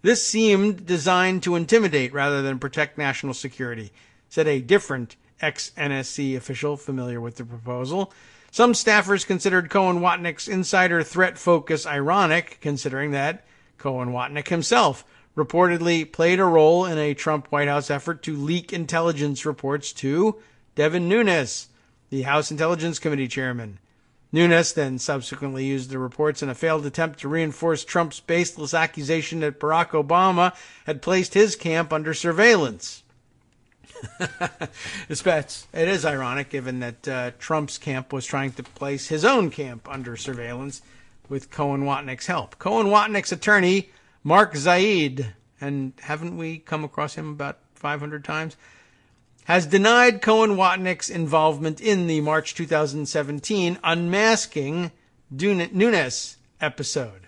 This seemed designed to intimidate rather than protect national security, said a different ex-NSC official familiar with the proposal. Some staffers considered Cohen Watnick's insider threat focus ironic, considering that Cohen Watnick himself reportedly played a role in a Trump White House effort to leak intelligence reports to Devin Nunes, the House Intelligence Committee chairman. Nunes then subsequently used the reports in a failed attempt to reinforce Trump's baseless accusation that Barack Obama had placed his camp under surveillance. It is ironic, given that Trump's camp was trying to place his own camp under surveillance with Cohen Watnick's help. Cohen Watnick's attorney, Mark Zaid, and haven't we come across him about 500 times, has denied Cohen Watnick's involvement in the March 2017 Unmasking Nunes episode.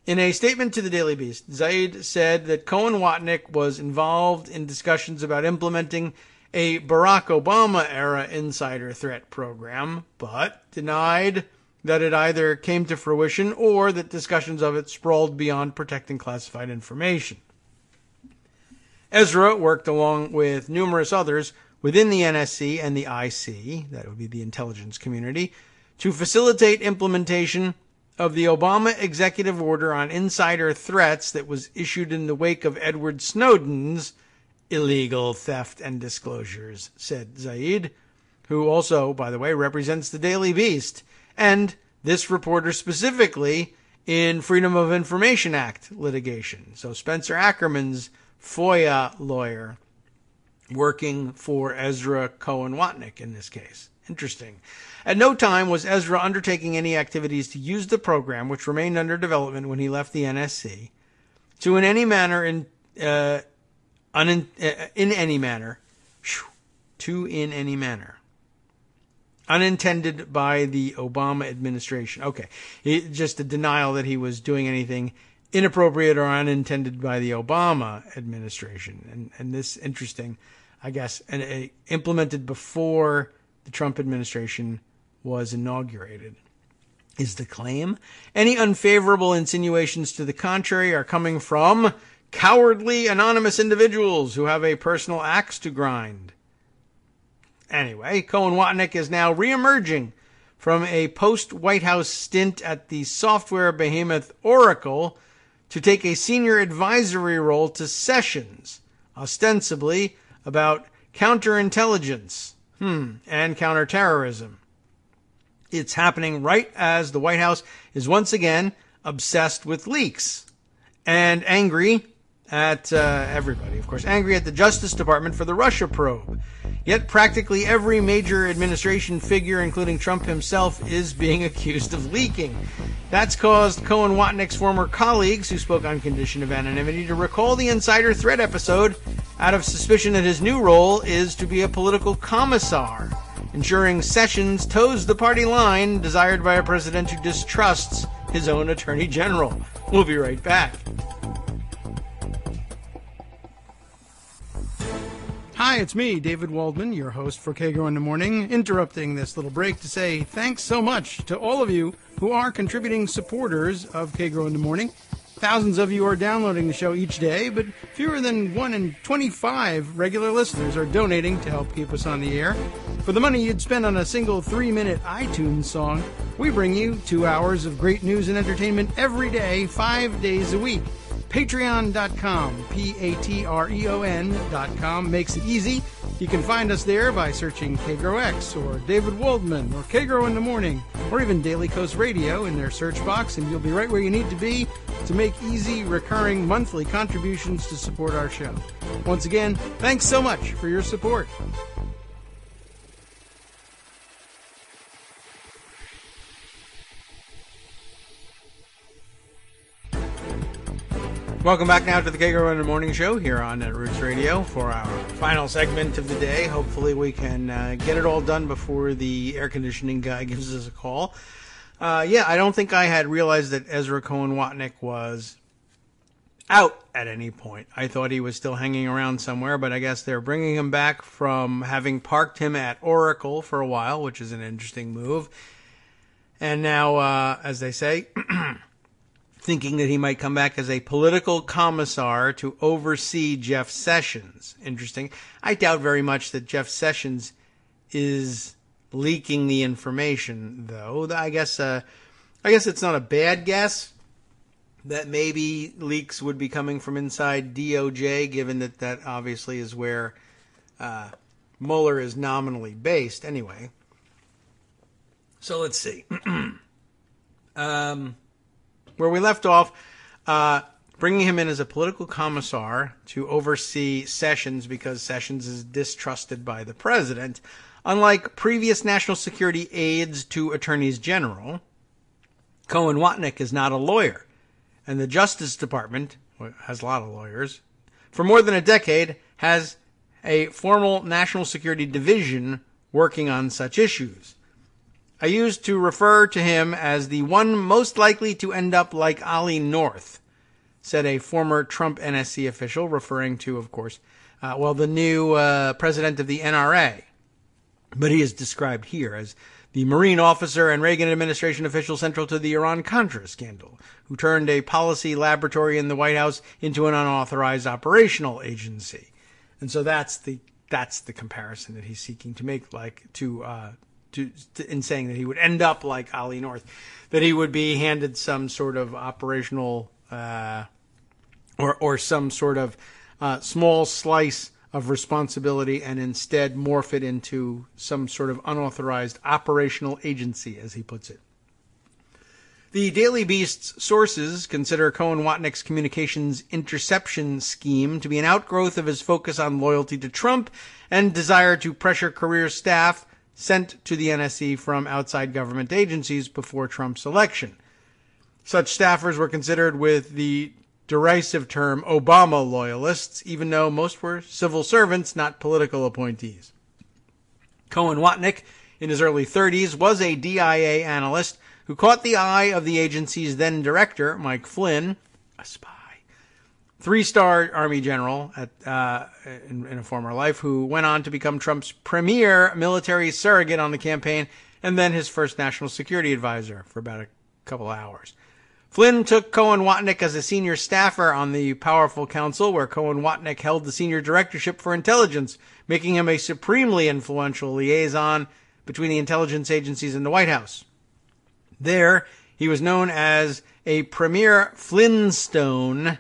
In a statement to the Daily Beast, Zaid said that Cohen Watnick was involved in discussions about implementing a Barack Obama-era insider threat program, but denied that it either came to fruition or that discussions of it sprawled beyond protecting classified information. Ezra worked along with numerous others within the NSC and the IC, that would be the intelligence community, to facilitate implementation of the Obama executive order on insider threats that was issued in the wake of Edward Snowden's illegal theft and disclosures, said Zaid, who also, by the way, represents the Daily Beast, and this reporter specifically in Freedom of Information Act litigation. So Spencer Ackerman's FOIA lawyer working for Ezra Cohen Watnick in this case. Interesting. At no time was Ezra undertaking any activities to use the program, which remained under development when he left the NSC, to in any manner unintended by the Obama administration. Okay, just a denial that he was doing anything inappropriate or unintended by the Obama administration. And this interesting, I guess, and implemented before the Trump administration was inaugurated, is the claim. Any unfavorable insinuations to the contrary are coming from cowardly anonymous individuals who have a personal axe to grind. Anyway, Cohen Watnick is now reemerging from a post-White House stint at the software behemoth Oracle to take a senior advisory role to Sessions, ostensibly about counterintelligence and counterterrorism. It's happening right as the White House is once again obsessed with leaks and angry at everybody, of course, angry at the Justice Department for the Russia probe. Yet practically every major administration figure, including Trump himself, is being accused of leaking. That's caused Cohen Watnick's former colleagues, who spoke on condition of anonymity, to recall the insider threat episode out of suspicion that his new role is to be a political commissar, ensuring Sessions toes the party line desired by a president who distrusts his own attorney general. We'll be right back. Hi, it's me, David Waldman, your host for Kagro in the Morning, interrupting this little break to say thanks so much to all of you who are contributing supporters of Kagro in the Morning. Thousands of you are downloading the show each day, but fewer than 1 in 25 regular listeners are donating to help keep us on the air. For the money you'd spend on a single 3-minute iTunes song, we bring you 2 hours of great news and entertainment every day, 5 days a week. Patreon.com, Patreon.com makes it easy. You can find us there by searching KagroX or David Waldman or Kagro in the Morning or even Daily Coast Radio in their search box, and you'll be right where you need to be to make easy, recurring monthly contributions to support our show. Once again, thanks so much for your support. Welcome back now to the Kagro in the Morning Show here on Netroots Radio for our final segment of the day. Hopefully we can get it all done before the air conditioning guy gives us a call. I don't think I had realized that Ezra Cohen Watnick was out at any point. I thought he was still hanging around somewhere, but I guess they're bringing him back from having parked him at Oracle for a while, which is an interesting move. And now, as they say, thinking that he might come back as a political commissar to oversee Jeff Sessions. Interesting. I doubt very much that Jeff Sessions is leaking the information, though. I guess it's not a bad guess that maybe leaks would be coming from inside DOJ, given that that obviously is where Mueller is nominally based. Anyway, so let's see. Where we left off, bringing him in as a political commissar to oversee Sessions because Sessions is distrusted by the president. Unlike previous national security aides to attorneys general, Cohen Watnick is not a lawyer, and the Justice Department, which has a lot of lawyers, for more than a decade has a formal national security division working on such issues. I used to refer to him as the one most likely to end up like Ollie North, said a former Trump NSC official, referring to, of course, the new president of the NRA. But he is described here as the Marine officer and Reagan administration official central to the Iran-Contra scandal, who turned a policy laboratory in the White House into an unauthorized operational agency. And so that's the comparison that he's seeking to make, in saying that he would end up like Ollie North, that he would be handed some sort of operational or some sort of small slice of responsibility and instead morph it into some sort of unauthorized operational agency, as he puts it. The Daily Beast's sources consider Cohen Watnick's communications interception scheme to be an outgrowth of his focus on loyalty to Trump and desire to pressure career staff sent to the NSC from outside government agencies before Trump's election. Such staffers were considered with the derisive term Obama loyalists, even though most were civil servants, not political appointees. Cohen Watnick, in his early 30s, was a DIA analyst who caught the eye of the agency's then director, Mike Flynn, a spy, 3-star Army general in a former life, who went on to become Trump's premier military surrogate on the campaign and then his first national security advisor for about a couple hours. Flynn took Cohen Watnick as a senior staffer on the powerful council, where Cohen Watnick held the senior directorship for intelligence, making him a supremely influential liaison between the intelligence agencies and the White House. There, He was known as a premier Flintstone,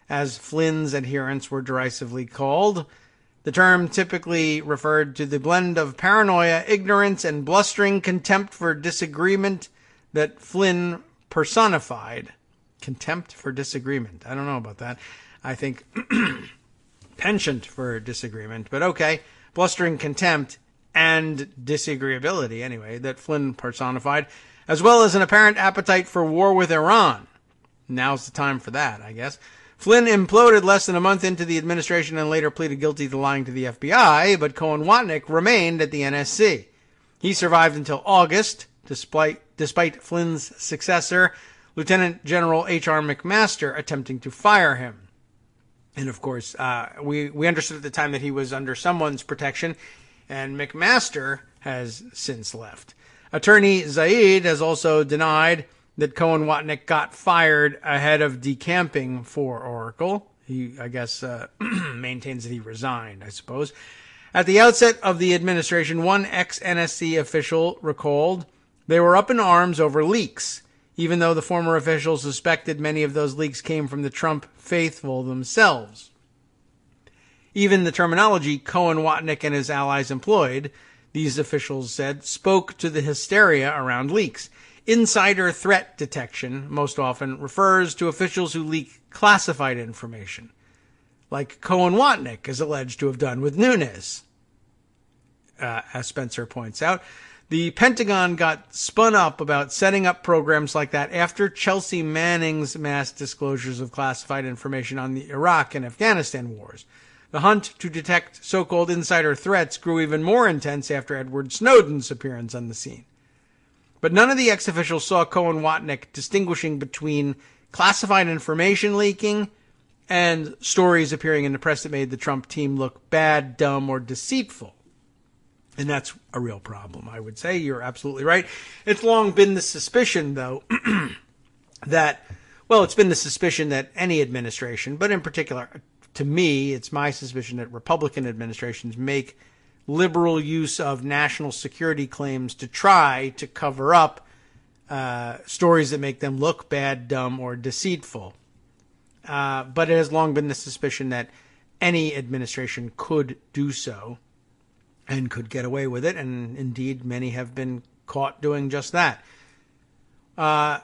as Flynn's adherents were derisively called. The term typically referred to the blend of paranoia, ignorance, and blustering contempt for disagreement that Flynn personified. Contempt for disagreement. I don't know about that. I think penchant for disagreement, but okay. Blustering contempt and disagreeability, anyway, that Flynn personified, as well as an apparent appetite for war with Iran. Now's the time for that, I guess. Flynn imploded less than a month into the administration and later pleaded guilty to lying to the FBI, but Cohen-Watnick remained at the NSC. He survived until August, despite Flynn's successor, Lieutenant General H.R. McMaster, attempting to fire him. And of course, we understood at the time that he was under someone's protection, and McMaster has since left. Attorney Zaid has also denied that Cohen-Watnick got fired ahead of decamping for Oracle. He, I guess, maintains that he resigned, I suppose. At the outset of the administration, one ex-NSC official recalled they were up in arms over leaks, even though the former official suspected many of those leaks came from the Trump faithful themselves. Even the terminology Cohen-Watnick and his allies employed, these officials said, spoke to the hysteria around leaks. Insider threat detection most often refers to officials who leak classified information, like Cohen-Watnick is alleged to have done with Nunes. As Spencer points out, the Pentagon got spun up about setting up programs like that after Chelsea Manning's mass disclosures of classified information on the Iraq and Afghanistan wars. The hunt to detect so-called insider threats grew even more intense after Edward Snowden's appearance on the scene. But none of the ex-officials saw Cohen-Watnick distinguishing between classified information leaking and stories appearing in the press that made the Trump team look bad, dumb, or deceitful. And that's a real problem, I would say. You're absolutely right. It's long been the suspicion, though, it's been the suspicion that any administration, but in particular, to me, it's my suspicion that Republican administrations make liberal use of national security claims to try to cover up stories that make them look bad, dumb, or deceitful. But it has long been the suspicion that any administration could do so and could get away with it, and indeed many have been caught doing just that.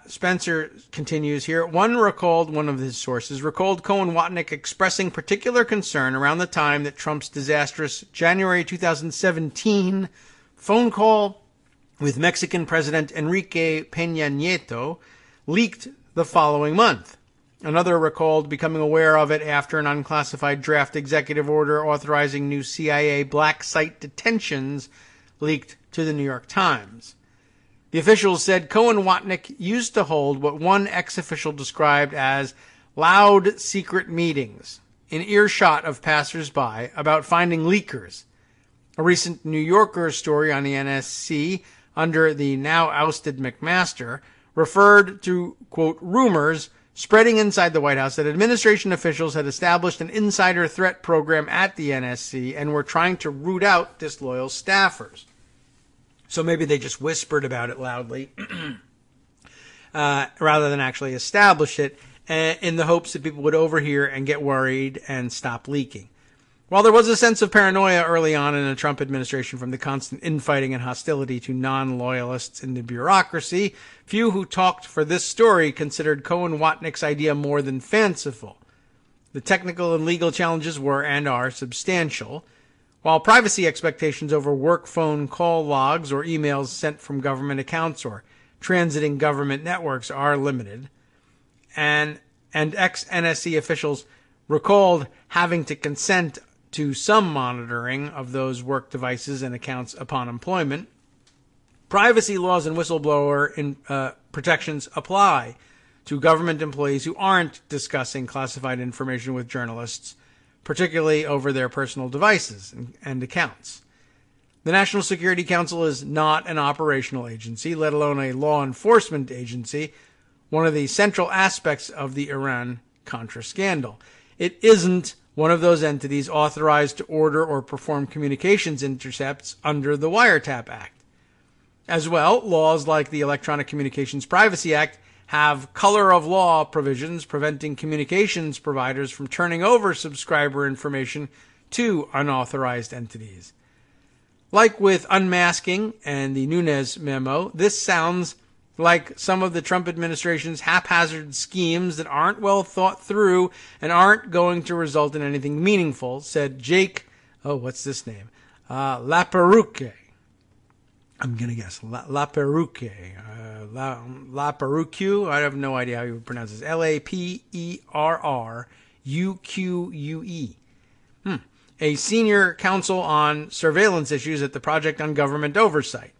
Spencer continues here. One of his sources recalled Cohen-Watnick expressing particular concern around the time that Trump's disastrous January 2017 phone call with Mexican President Enrique Peña Nieto leaked the following month. Another recalled becoming aware of it after an unclassified draft executive order authorizing new CIA black site detentions leaked to the New York Times. The officials said Cohen-Watnick used to hold what one ex-official described as loud secret meetings in earshot of passers-by about finding leakers. A recent New Yorker story on the NSC under the now ousted McMaster referred to, quote, rumors spreading inside the White House that administration officials had established an insider threat program at the NSC and were trying to root out disloyal staffers. So maybe they just whispered about it loudly rather than actually establish it in the hopes that people would overhear and get worried and stop leaking. While there was a sense of paranoia early on in the Trump administration from the constant infighting and hostility to non-loyalists in the bureaucracy, few who talked for this story considered Cohen-Watnick's idea more than fanciful. The technical and legal challenges were and are substantial, while privacy expectations over work phone call logs or emails sent from government accounts or transiting government networks are limited. And ex-NSC officials recalled having to consent to some monitoring of those work devices and accounts upon employment. Privacy laws and whistleblower protections apply to government employees who aren't discussing classified information with journalists, particularly over their personal devices and accounts. The National Security Council is not an operational agency, let alone a law enforcement agency, one of the central aspects of the Iran-Contra scandal. It isn't one of those entities authorized to order or perform communications intercepts under the Wiretap Act. As well, laws like the Electronic Communications Privacy Act have color of law provisions preventing communications providers from turning over subscriber information to unauthorized entities. Like with unmasking and the Nunes memo, this sounds like some of the Trump administration's haphazard schemes that aren't well thought through and aren't going to result in anything meaningful, said Jake, what's this name? Laperouque. I'm going to guess. Laperouque. Laperouque. I have no idea how you would pronounce this. Laperruque. A senior counsel on surveillance issues at the Project on Government Oversight.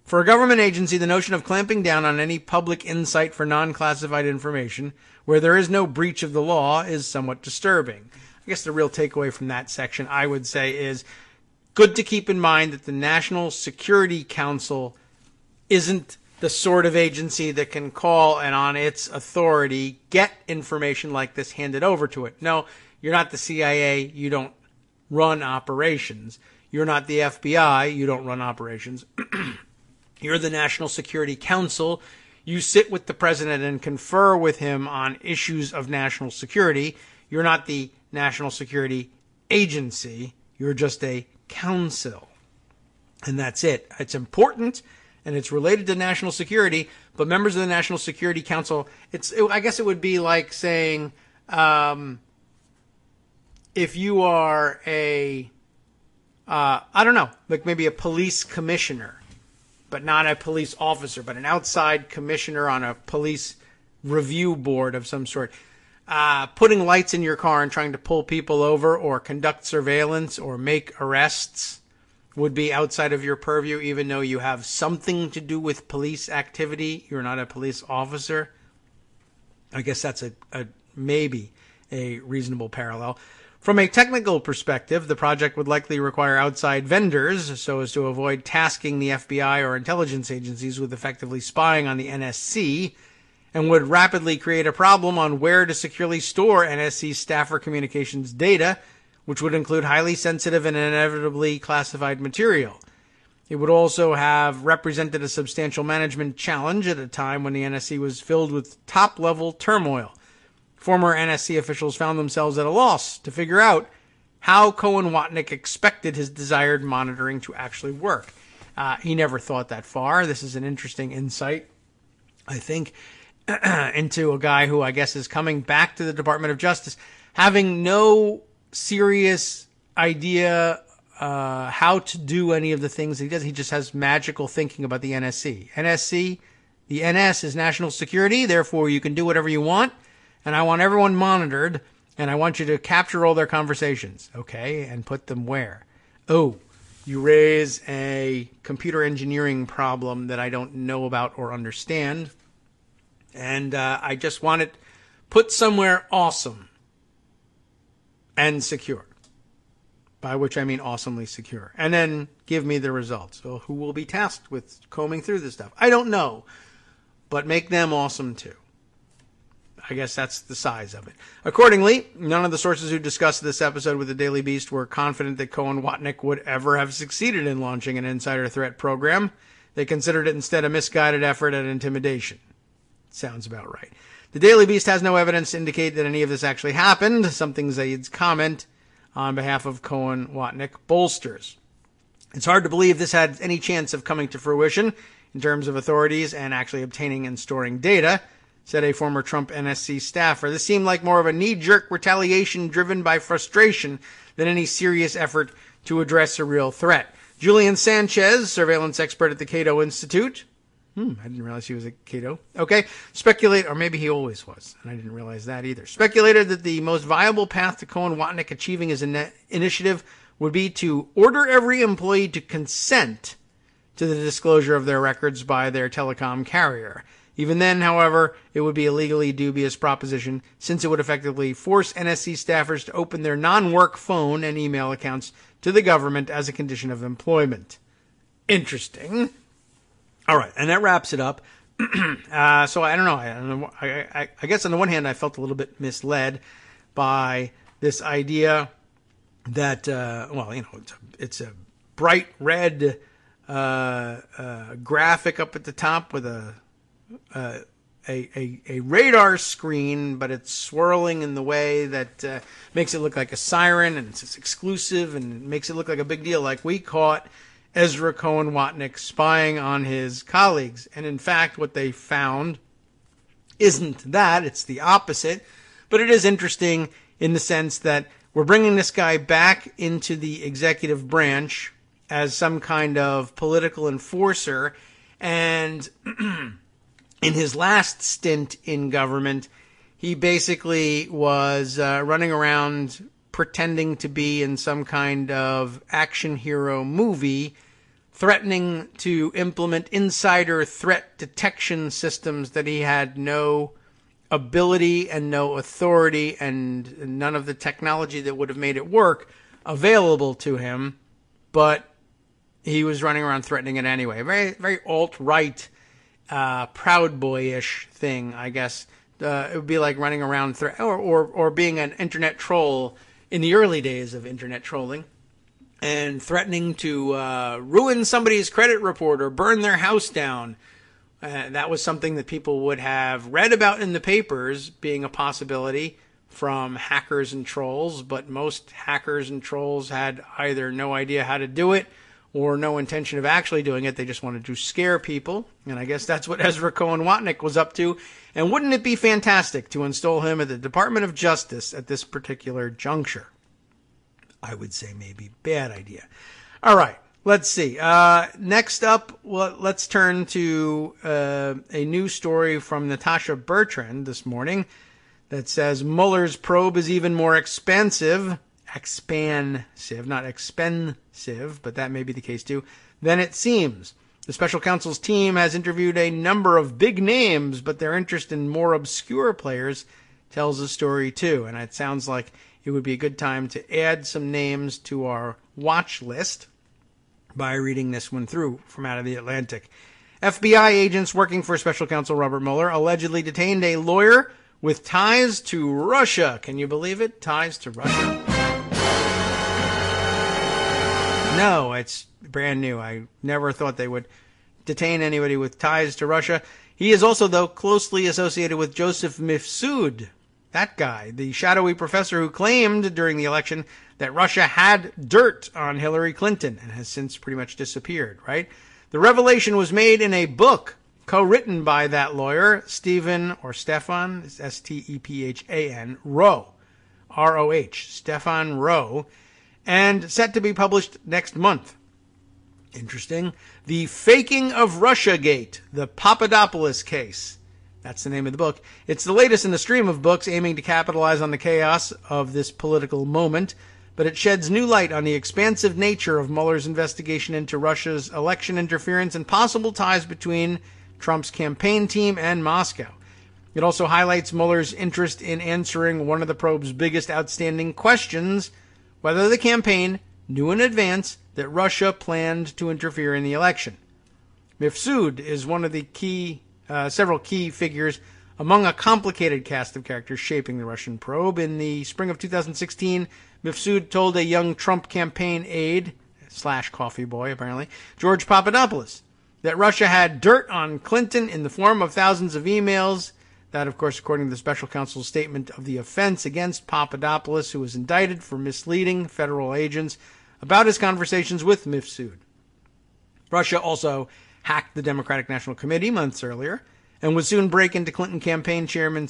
For a government agency, the notion of clamping down on any public insight for non-classified information where there is no breach of the law is somewhat disturbing. I guess the real takeaway from that section, I would say, is good to keep in mind that the National Security Council isn't the sort of agency that can call and on its authority get information like this handed over to it. No, you're not the CIA. You don't run operations. You're not the FBI. You don't run operations. You're the National Security Council. You sit with the president and confer with him on issues of national security. You're not the National Security Agency. You're just a council. And that's it. It's important and it's related to national security, but members of the National Security Council, I guess it would be like saying, if you are I don't know, like maybe a police commissioner, but not a police officer, but an outside commissioner on a police review board of some sort, putting lights in your car and trying to pull people over or conduct surveillance or make arrests would be outside of your purview, even though you have something to do with police activity. You're not a police officer. I guess that's maybe a reasonable parallel. From a technical perspective, the project would likely require outside vendors so as to avoid tasking the FBI or intelligence agencies with effectively spying on the NSC, and would rapidly create a problem on where to securely store NSC staffer communications data, which would include highly sensitive and inevitably classified material. It would also have represented a substantial management challenge at a time when the NSC was filled with top-level turmoil. Former NSC officials found themselves at a loss to figure out how Cohen-Watnick expected his desired monitoring to actually work. He never thought that far. This is an interesting insight, I think, into a guy who I guess is coming back to the Department of Justice, having no serious idea how to do any of the things he does. He just has magical thinking about the NSC. The NS is national security, therefore you can do whatever you want. And I want everyone monitored, and I want you to capture all their conversations, okay, and put them where? Oh, you raise a computer engineering problem that I don't know about or understand, and I just want it put somewhere awesome and secure, by which I mean awesomely secure, and then give me the results. So who will be tasked with combing through this stuff? I don't know, but make them awesome too. I guess that's the size of it. Accordingly, none of the sources who discussed this episode with the Daily Beast were confident that Cohen-Watnick would ever have succeeded in launching an insider threat program. They considered it instead a misguided effort at intimidation. Sounds about right. The Daily Beast has no evidence to indicate that any of this actually happened, something Zaid's comment on behalf of Cohen-Watnick bolsters. It's hard to believe this had any chance of coming to fruition in terms of authorities and actually obtaining and storing data, said a former Trump NSC staffer. This seemed like more of a knee-jerk retaliation driven by frustration than any serious effort to address a real threat. Julian Sanchez, surveillance expert at the Cato Institute. I didn't realize he was at Cato. Okay. Or maybe he always was, and I didn't realize that either. Speculated that the most viable path to Cohen-Watnick achieving his initiative would be to order every employee to consent to the disclosure of their records by their telecom carrier. Even then, however, it would be a legally dubious proposition since it would effectively force NSC staffers to open their non-work phone and email accounts to the government as a condition of employment. Interesting. All right, and that wraps it up. So I don't know. I guess on the one hand, I felt a little bit misled by this idea that, it's a bright red graphic up at the top with a radar screen, but it's swirling in the way that makes it look like a siren, and it's exclusive and makes it look like a big deal. Like, we caught Ezra Cohen Watnick spying on his colleagues. And in fact, what they found isn't that, it's the opposite. But it is interesting in the sense that we're bringing this guy back into the executive branch as some kind of political enforcer. And in his last stint in government, he basically was running around pretending to be in some kind of action hero movie, threatening to implement insider threat detection systems that he had no ability and no authority and none of the technology that would have made it work available to him, but he was running around threatening it anyway. Very, very alt-right, Proud Boy-ish thing, I guess. It would be like running around or being an internet troll in the early days of internet trolling and threatening to ruin somebody's credit report or burn their house down. That was something that people would have read about in the papers being a possibility from hackers and trolls, but most hackers and trolls had either no idea how to do it or no intention of actually doing it. They just wanted to scare people. And I guess that's what Ezra Cohen Watnick was up to. And wouldn't it be fantastic to install him at the Department of Justice at this particular juncture? I would say maybe bad idea. All right, let's see. Next up, let's turn to a news story from Natasha Bertrand this morning that says Mueller's probe is even more expansive, not expensive, but that may be the case too, than it seems. The special counsel's team has interviewed a number of big names, but their interest in more obscure players tells a story too. And it sounds like it would be a good time to add some names to our watch list by reading this one through from out of the Atlantic. FBI agents working for special counsel Robert Mueller allegedly detained a lawyer with ties to Russia. Can you believe it? Ties to Russia? No, it's brand new. I never thought they would detain anybody with ties to Russia. He is also, though, closely associated with Joseph Mifsud, that guy, the shadowy professor who claimed during the election that Russia had dirt on Hillary Clinton and has since pretty much disappeared, right? The revelation was made in a book co-written by that lawyer, Stefan, S-T-E-P-H-A-N, Rowe, R-O-H, Stefan Rowe, and set to be published next month. Interesting. The Faking of Russiagate, the Papadopoulos case. That's the name of the book. It's the latest in the stream of books aiming to capitalize on the chaos of this political moment, but it sheds new light on the expansive nature of Mueller's investigation into Russia's election interference and possible ties between Trump's campaign team and Moscow. It also highlights Mueller's interest in answering one of the probe's biggest outstanding questions, whether the campaign knew in advance that Russia planned to interfere in the election. Mifsud is one of the several key figures among a complicated cast of characters shaping the Russian probe. In the spring of 2016, Mifsud told a young Trump campaign aide, / coffee boy apparently, George Papadopoulos, that Russia had dirt on Clinton in the form of thousands of emails. That, of course, according to the special counsel's statement of the offense against Papadopoulos, who was indicted for misleading federal agents about his conversations with Mifsud. Russia also hacked the Democratic National Committee months earlier and would soon break into Clinton campaign chairman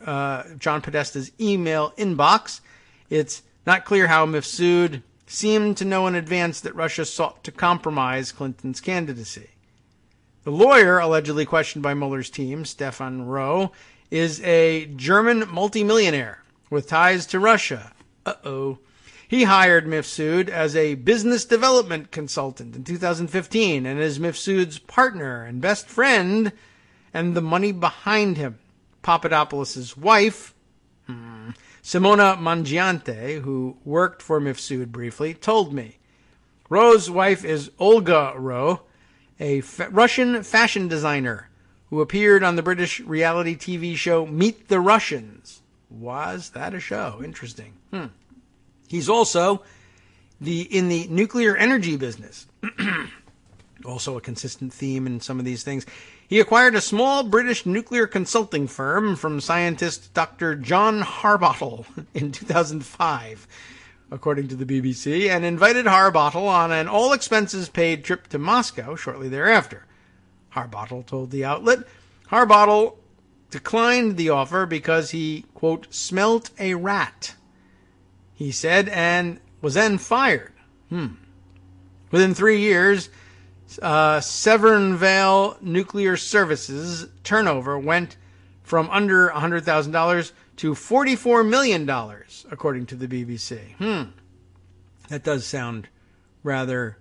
John Podesta's email inbox. It's not clear how Mifsud seemed to know in advance that Russia sought to compromise Clinton's candidacy. The lawyer allegedly questioned by Mueller's team, Stefan Rowe, is a German multimillionaire with ties to Russia. He hired Mifsud as a business development consultant in 2015 and is Mifsud's partner and best friend and the money behind him. Papadopoulos' wife, Simona Mangiante, who worked for Mifsud briefly, told me. Rowe's wife is Olga Rowe, a Russian fashion designer who appeared on the British reality TV show Meet the Russians. Was that a show? Interesting. He's also in the nuclear energy business. Also a consistent theme in some of these things. He acquired a small British nuclear consulting firm from scientist Dr. John Harbottle in 2005, according to the BBC, and invited Harbottle on an all-expenses-paid trip to Moscow shortly thereafter. Harbottle told the outlet Harbottle declined the offer because he, quote, smelt a rat, he said, and was then fired. Within 3 years, Severn Vale Nuclear Services turnover went from under $100,000 to $44 million, according to the BBC. That does sound rather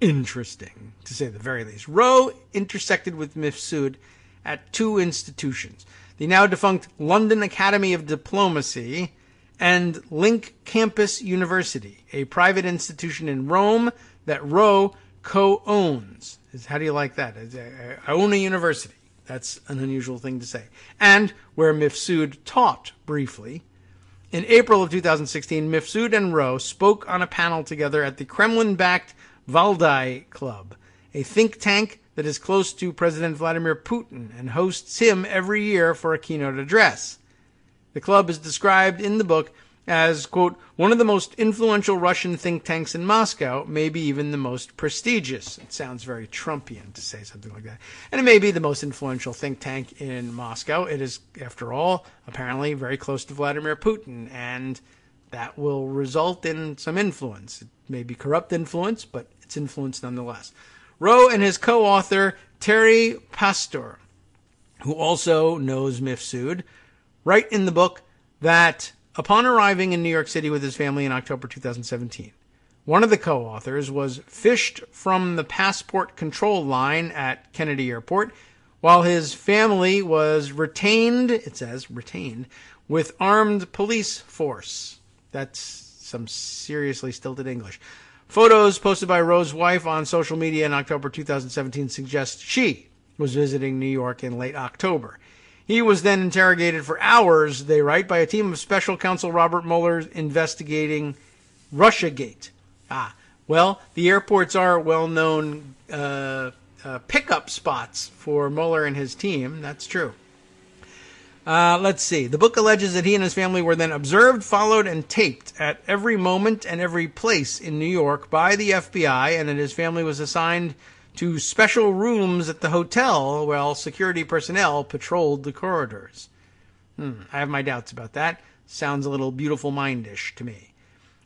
interesting, to say the very least. Rowe intersected with Mifsud at two institutions, the now defunct London Academy of Diplomacy and Link Campus University, a private institution in Rome that Rowe co-owns. How do you like that? I own a university. That's an unusual thing to say. And where Mifsud taught briefly. In April of 2016, Mifsud and Rowe spoke on a panel together at the Kremlin-backed Valdai Club, a think tank that is close to President Vladimir Putin and hosts him every year for a keynote address. The club is described in the book as, quote, one of the most influential Russian think tanks in Moscow, maybe even the most prestigious. It sounds very Trumpian to say something like that. And it may be the most influential think tank in Moscow. It is, after all, apparently very close to Vladimir Putin, and that will result in some influence. It may be corrupt influence, but it's influence nonetheless. Rowe and his co-author, Terry Pastor, who also knows Mifsud, write in the book that upon arriving in New York City with his family in October 2017, one of the co-authors was fished from the passport control line at Kennedy Airport, while his family was retained, it says, retained, with armed police force. That's some seriously stilted English. Photos posted by Rowe's wife on social media in October 2017 suggest she was visiting New York in late October. He was then interrogated for hours, they write, by a team of special counsel Robert Mueller investigating Russiagate. Well, the airports are well-known pickup spots for Mueller and his team. That's true. Let's see. The book alleges that he and his family were then observed, followed, and taped at every moment and every place in New York by the FBI, and that his family was assigned to special rooms at the hotel while security personnel patrolled the corridors. I have my doubts about that. Sounds a little Beautiful Mind-ish to me.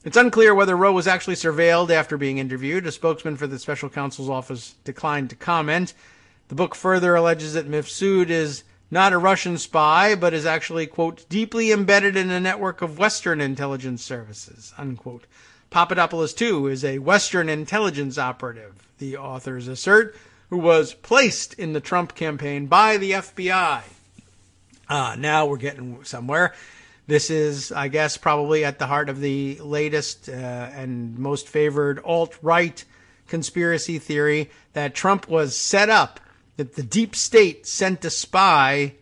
It's unclear whether Rowe was actually surveilled after being interviewed. A spokesman for the special counsel's office declined to comment. The book further alleges that Mifsud is not a Russian spy, but is actually, quote, deeply embedded in a network of Western intelligence services, unquote. Papadopoulos, too, is a Western intelligence operative, the authors assert, who was placed in the Trump campaign by the FBI. Now we're getting somewhere. This is, I guess, probably at the heart of the latest and most favored alt-right conspiracy theory that Trump was set up, that the deep state sent a spy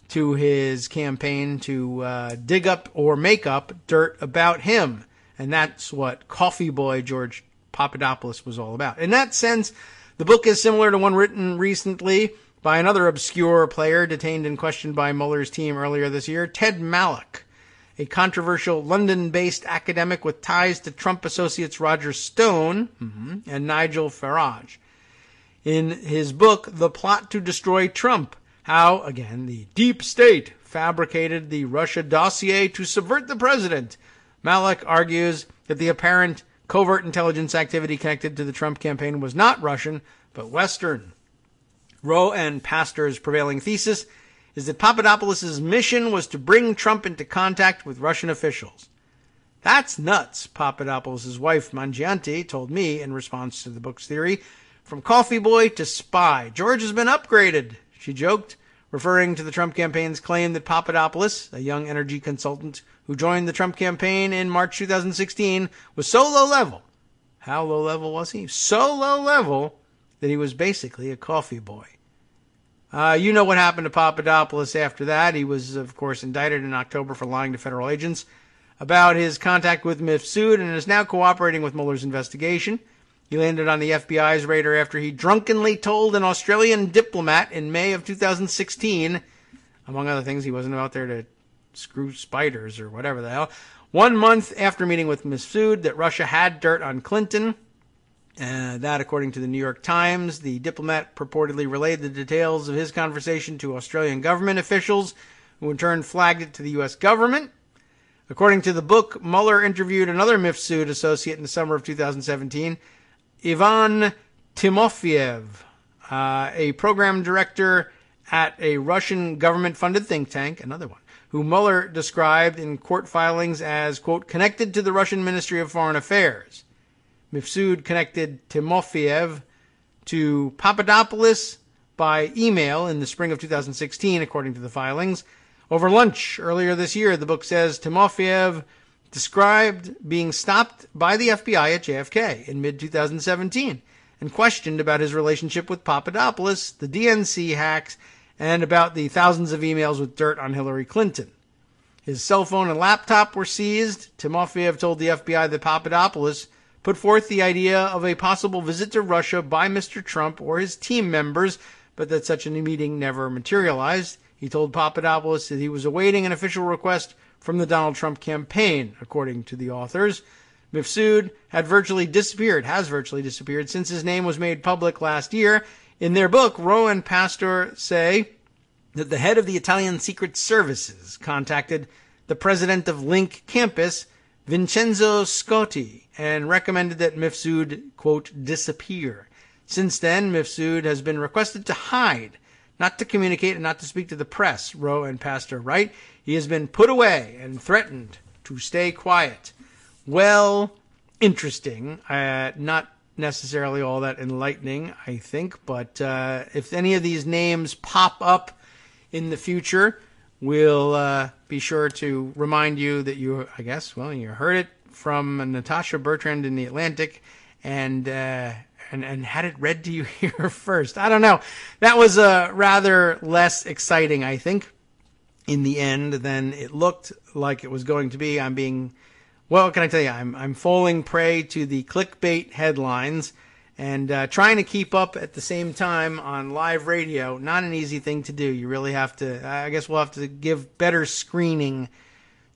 to his campaign to dig up or make up dirt about him. And that's what Coffee Boy George Papadopoulos was all about. In that sense, the book is similar to one written recently by another obscure player detained and questioned by Mueller's team earlier this year, Ted Malloch, a controversial London-based academic with ties to Trump associates Roger Stone and Nigel Farage. In his book, The Plot to Destroy Trump, how, again, the deep state fabricated the Russia dossier to subvert the president, Malloch argues that the apparent covert intelligence activity connected to the Trump campaign was not Russian, but Western. Rowe and Pastor's prevailing thesis is that Papadopoulos' mission was to bring Trump into contact with Russian officials. That's nuts, Papadopoulos' wife Mangianti told me in response to the book's theory. From coffee boy to spy, George has been upgraded, she joked, referring to the Trump campaign's claim that Papadopoulos, a young energy consultant who joined the Trump campaign in March 2016, was so low level. How low level was he? So low level that he was basically a coffee boy. You know what happened to Papadopoulos after that. He was, of course, indicted in October for lying to federal agents about his contact with Mifsud and is now cooperating with Mueller's investigation. He landed on the FBI's radar after he drunkenly told an Australian diplomat in May of 2016, among other things, he wasn't out there to screw spiders or whatever the hell, 1 month after meeting with Mifsud, that Russia had dirt on Clinton. That, according to the New York Times, the diplomat purportedly relayed the details of his conversation to Australian government officials, who in turn flagged it to the U.S. government. According to the book, Mueller interviewed another Mifsud associate in the summer of 2017, Ivan Timofeyev, a program director at a Russian government-funded think tank, another one, who Mueller described in court filings as, quote, connected to the Russian Ministry of Foreign Affairs. Mifsud connected Timofeyev to Papadopoulos by email in the spring of 2016, according to the filings. Over lunch earlier this year, the book says Timofeyev described being stopped by the FBI at JFK in mid-2017 and questioned about his relationship with Papadopoulos, the DNC hacks, and about the thousands of emails with dirt on Hillary Clinton. His cell phone and laptop were seized. Timofeyev told the FBI that Papadopoulos put forth the idea of a possible visit to Russia by Mr. Trump or his team members, but that such a meeting never materialized. He told Papadopoulos that he was awaiting an official request from the Donald Trump campaign, according to the authors. Mifsud has virtually disappeared since his name was made public last year. In their book, Rowe and Pastor say that the head of the Italian Secret Services contacted the president of Link Campus, Vincenzo Scotti, and recommended that Mifsud, quote, disappear. Since then, Mifsud has been requested to hide, not to communicate and not to speak to the press, Rowe and Pastor write. He has been put away and threatened to stay quiet. Well, interesting. Not necessarily all that enlightening, I think, but if any of these names pop up in the future, we'll be sure to remind you that you heard it from Natasha Bertrand in The Atlantic, and had it read to you here first. I don't know. That was rather less exciting, I think, in the end than it looked like it was going to be. What can I tell you? I'm falling prey to the clickbait headlines and trying to keep up at the same time on live radio. Not an easy thing to do. You really have to, I guess we'll have to give better screening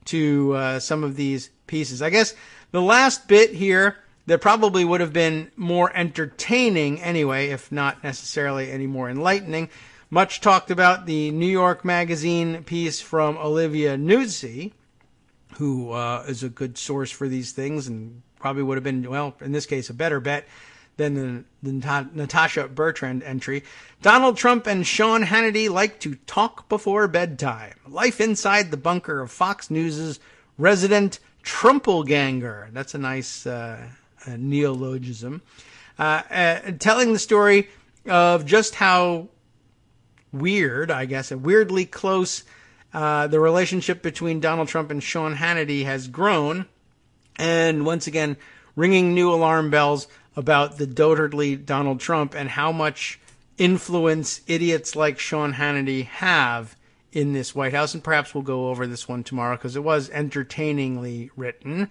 to some of these pieces. I guess the last bit here that probably would have been more entertaining anyway, if not necessarily any more enlightening. Much talked about the New York Magazine piece from Olivia Nuzzi, who is a good source for these things and probably would have been, well, in this case, a better bet than the Natasha Bertrand entry. Donald Trump and Sean Hannity like to talk before bedtime. Life inside the bunker of Fox News' resident Trumpelganger. That's a nice neologism. Telling the story of just how weird, I guess, weirdly close the relationship between Donald Trump and Sean Hannity has grown, and once again ringing new alarm bells about the dotardly Donald Trump and how much influence idiots like Sean Hannity have in this White House. And perhaps we'll go over this one tomorrow because it was entertainingly written.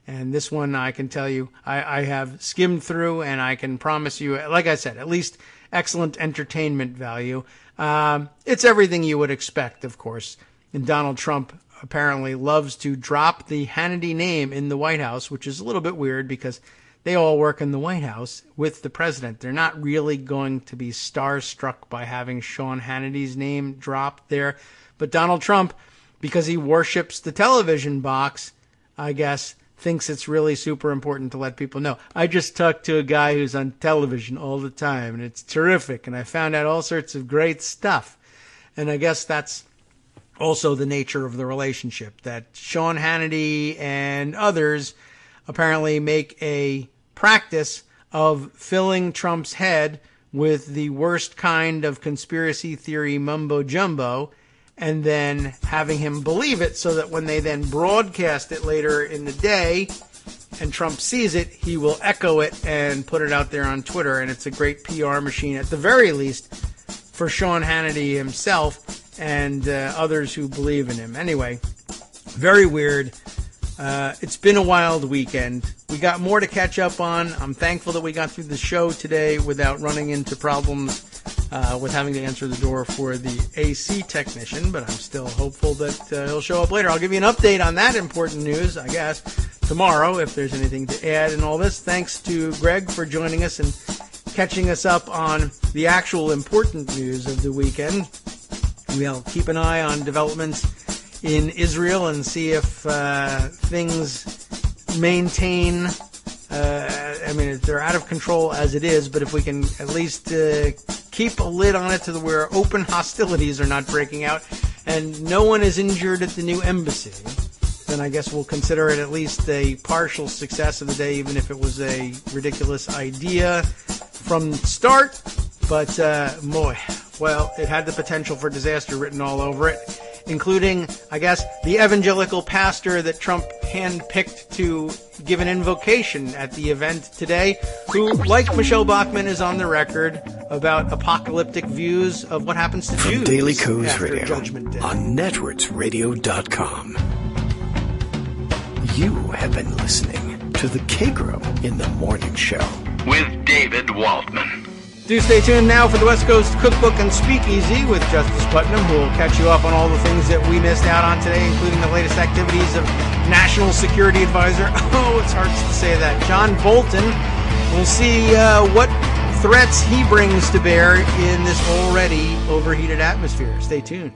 And this one, I can tell you, I have skimmed through, and I can promise you, like I said, at least excellent entertainment value. It's everything you would expect, of course. And Donald Trump apparently loves to drop the Hannity name in the White House, which is a little bit weird because they all work in the White House with the president. They're not really going to be starstruck by having Sean Hannity's name dropped there. But Donald Trump, because he worships the television box, I guess, thinks it's really super important to let people know. I just talked to a guy who's on television all the time, and it's terrific, and I found out all sorts of great stuff. And I guess that's also the nature of the relationship, that Sean Hannity and others apparently make a practice of filling Trump's head with the worst kind of conspiracy theory mumbo-jumbo, and then having him believe it so that when they then broadcast it later in the day and Trump sees it, he will echo it and put it out there on Twitter. And it's a great PR machine, at the very least, for Sean Hannity himself and others who believe in him. Anyway, very weird. It's been a wild weekend. We got more to catch up on. I'm thankful that we got through the show today without running into problems with having to answer the door for the AC technician, but I'm still hopeful that he'll show up later. I'll give you an update on that important news, I guess, tomorrow, if there's anything to add in all this. Thanks to Greg for joining us and catching us up on the actual important news of the weekend. We'll keep an eye on developments in Israel and see if things maintain. They're out of control as it is, but if we can at least keep a lid on it to where open hostilities are not breaking out and no one is injured at the new embassy, then I guess we'll consider it at least a partial success of the day, even if it was a ridiculous idea from the start. But, it had the potential for disaster written all over it, including, I guess, the evangelical pastor that Trump handpicked to give an invocation at the event today, who, like Michelle Bachmann, is on the record about apocalyptic views of what happens to Jews Daily Co's after Radio Judgment Day. On networksradio.com. You have been listening to the Kagro in the Morning Show with David Waldman. Do stay tuned now for the West Coast Cookbook and Speakeasy with Justice Putnam, who will catch you up on all the things that we missed out on today, including the latest activities of National Security Advisor. Oh, it's hard to say that. John Bolton. We'll see what threats he brings to bear in this already overheated atmosphere. Stay tuned.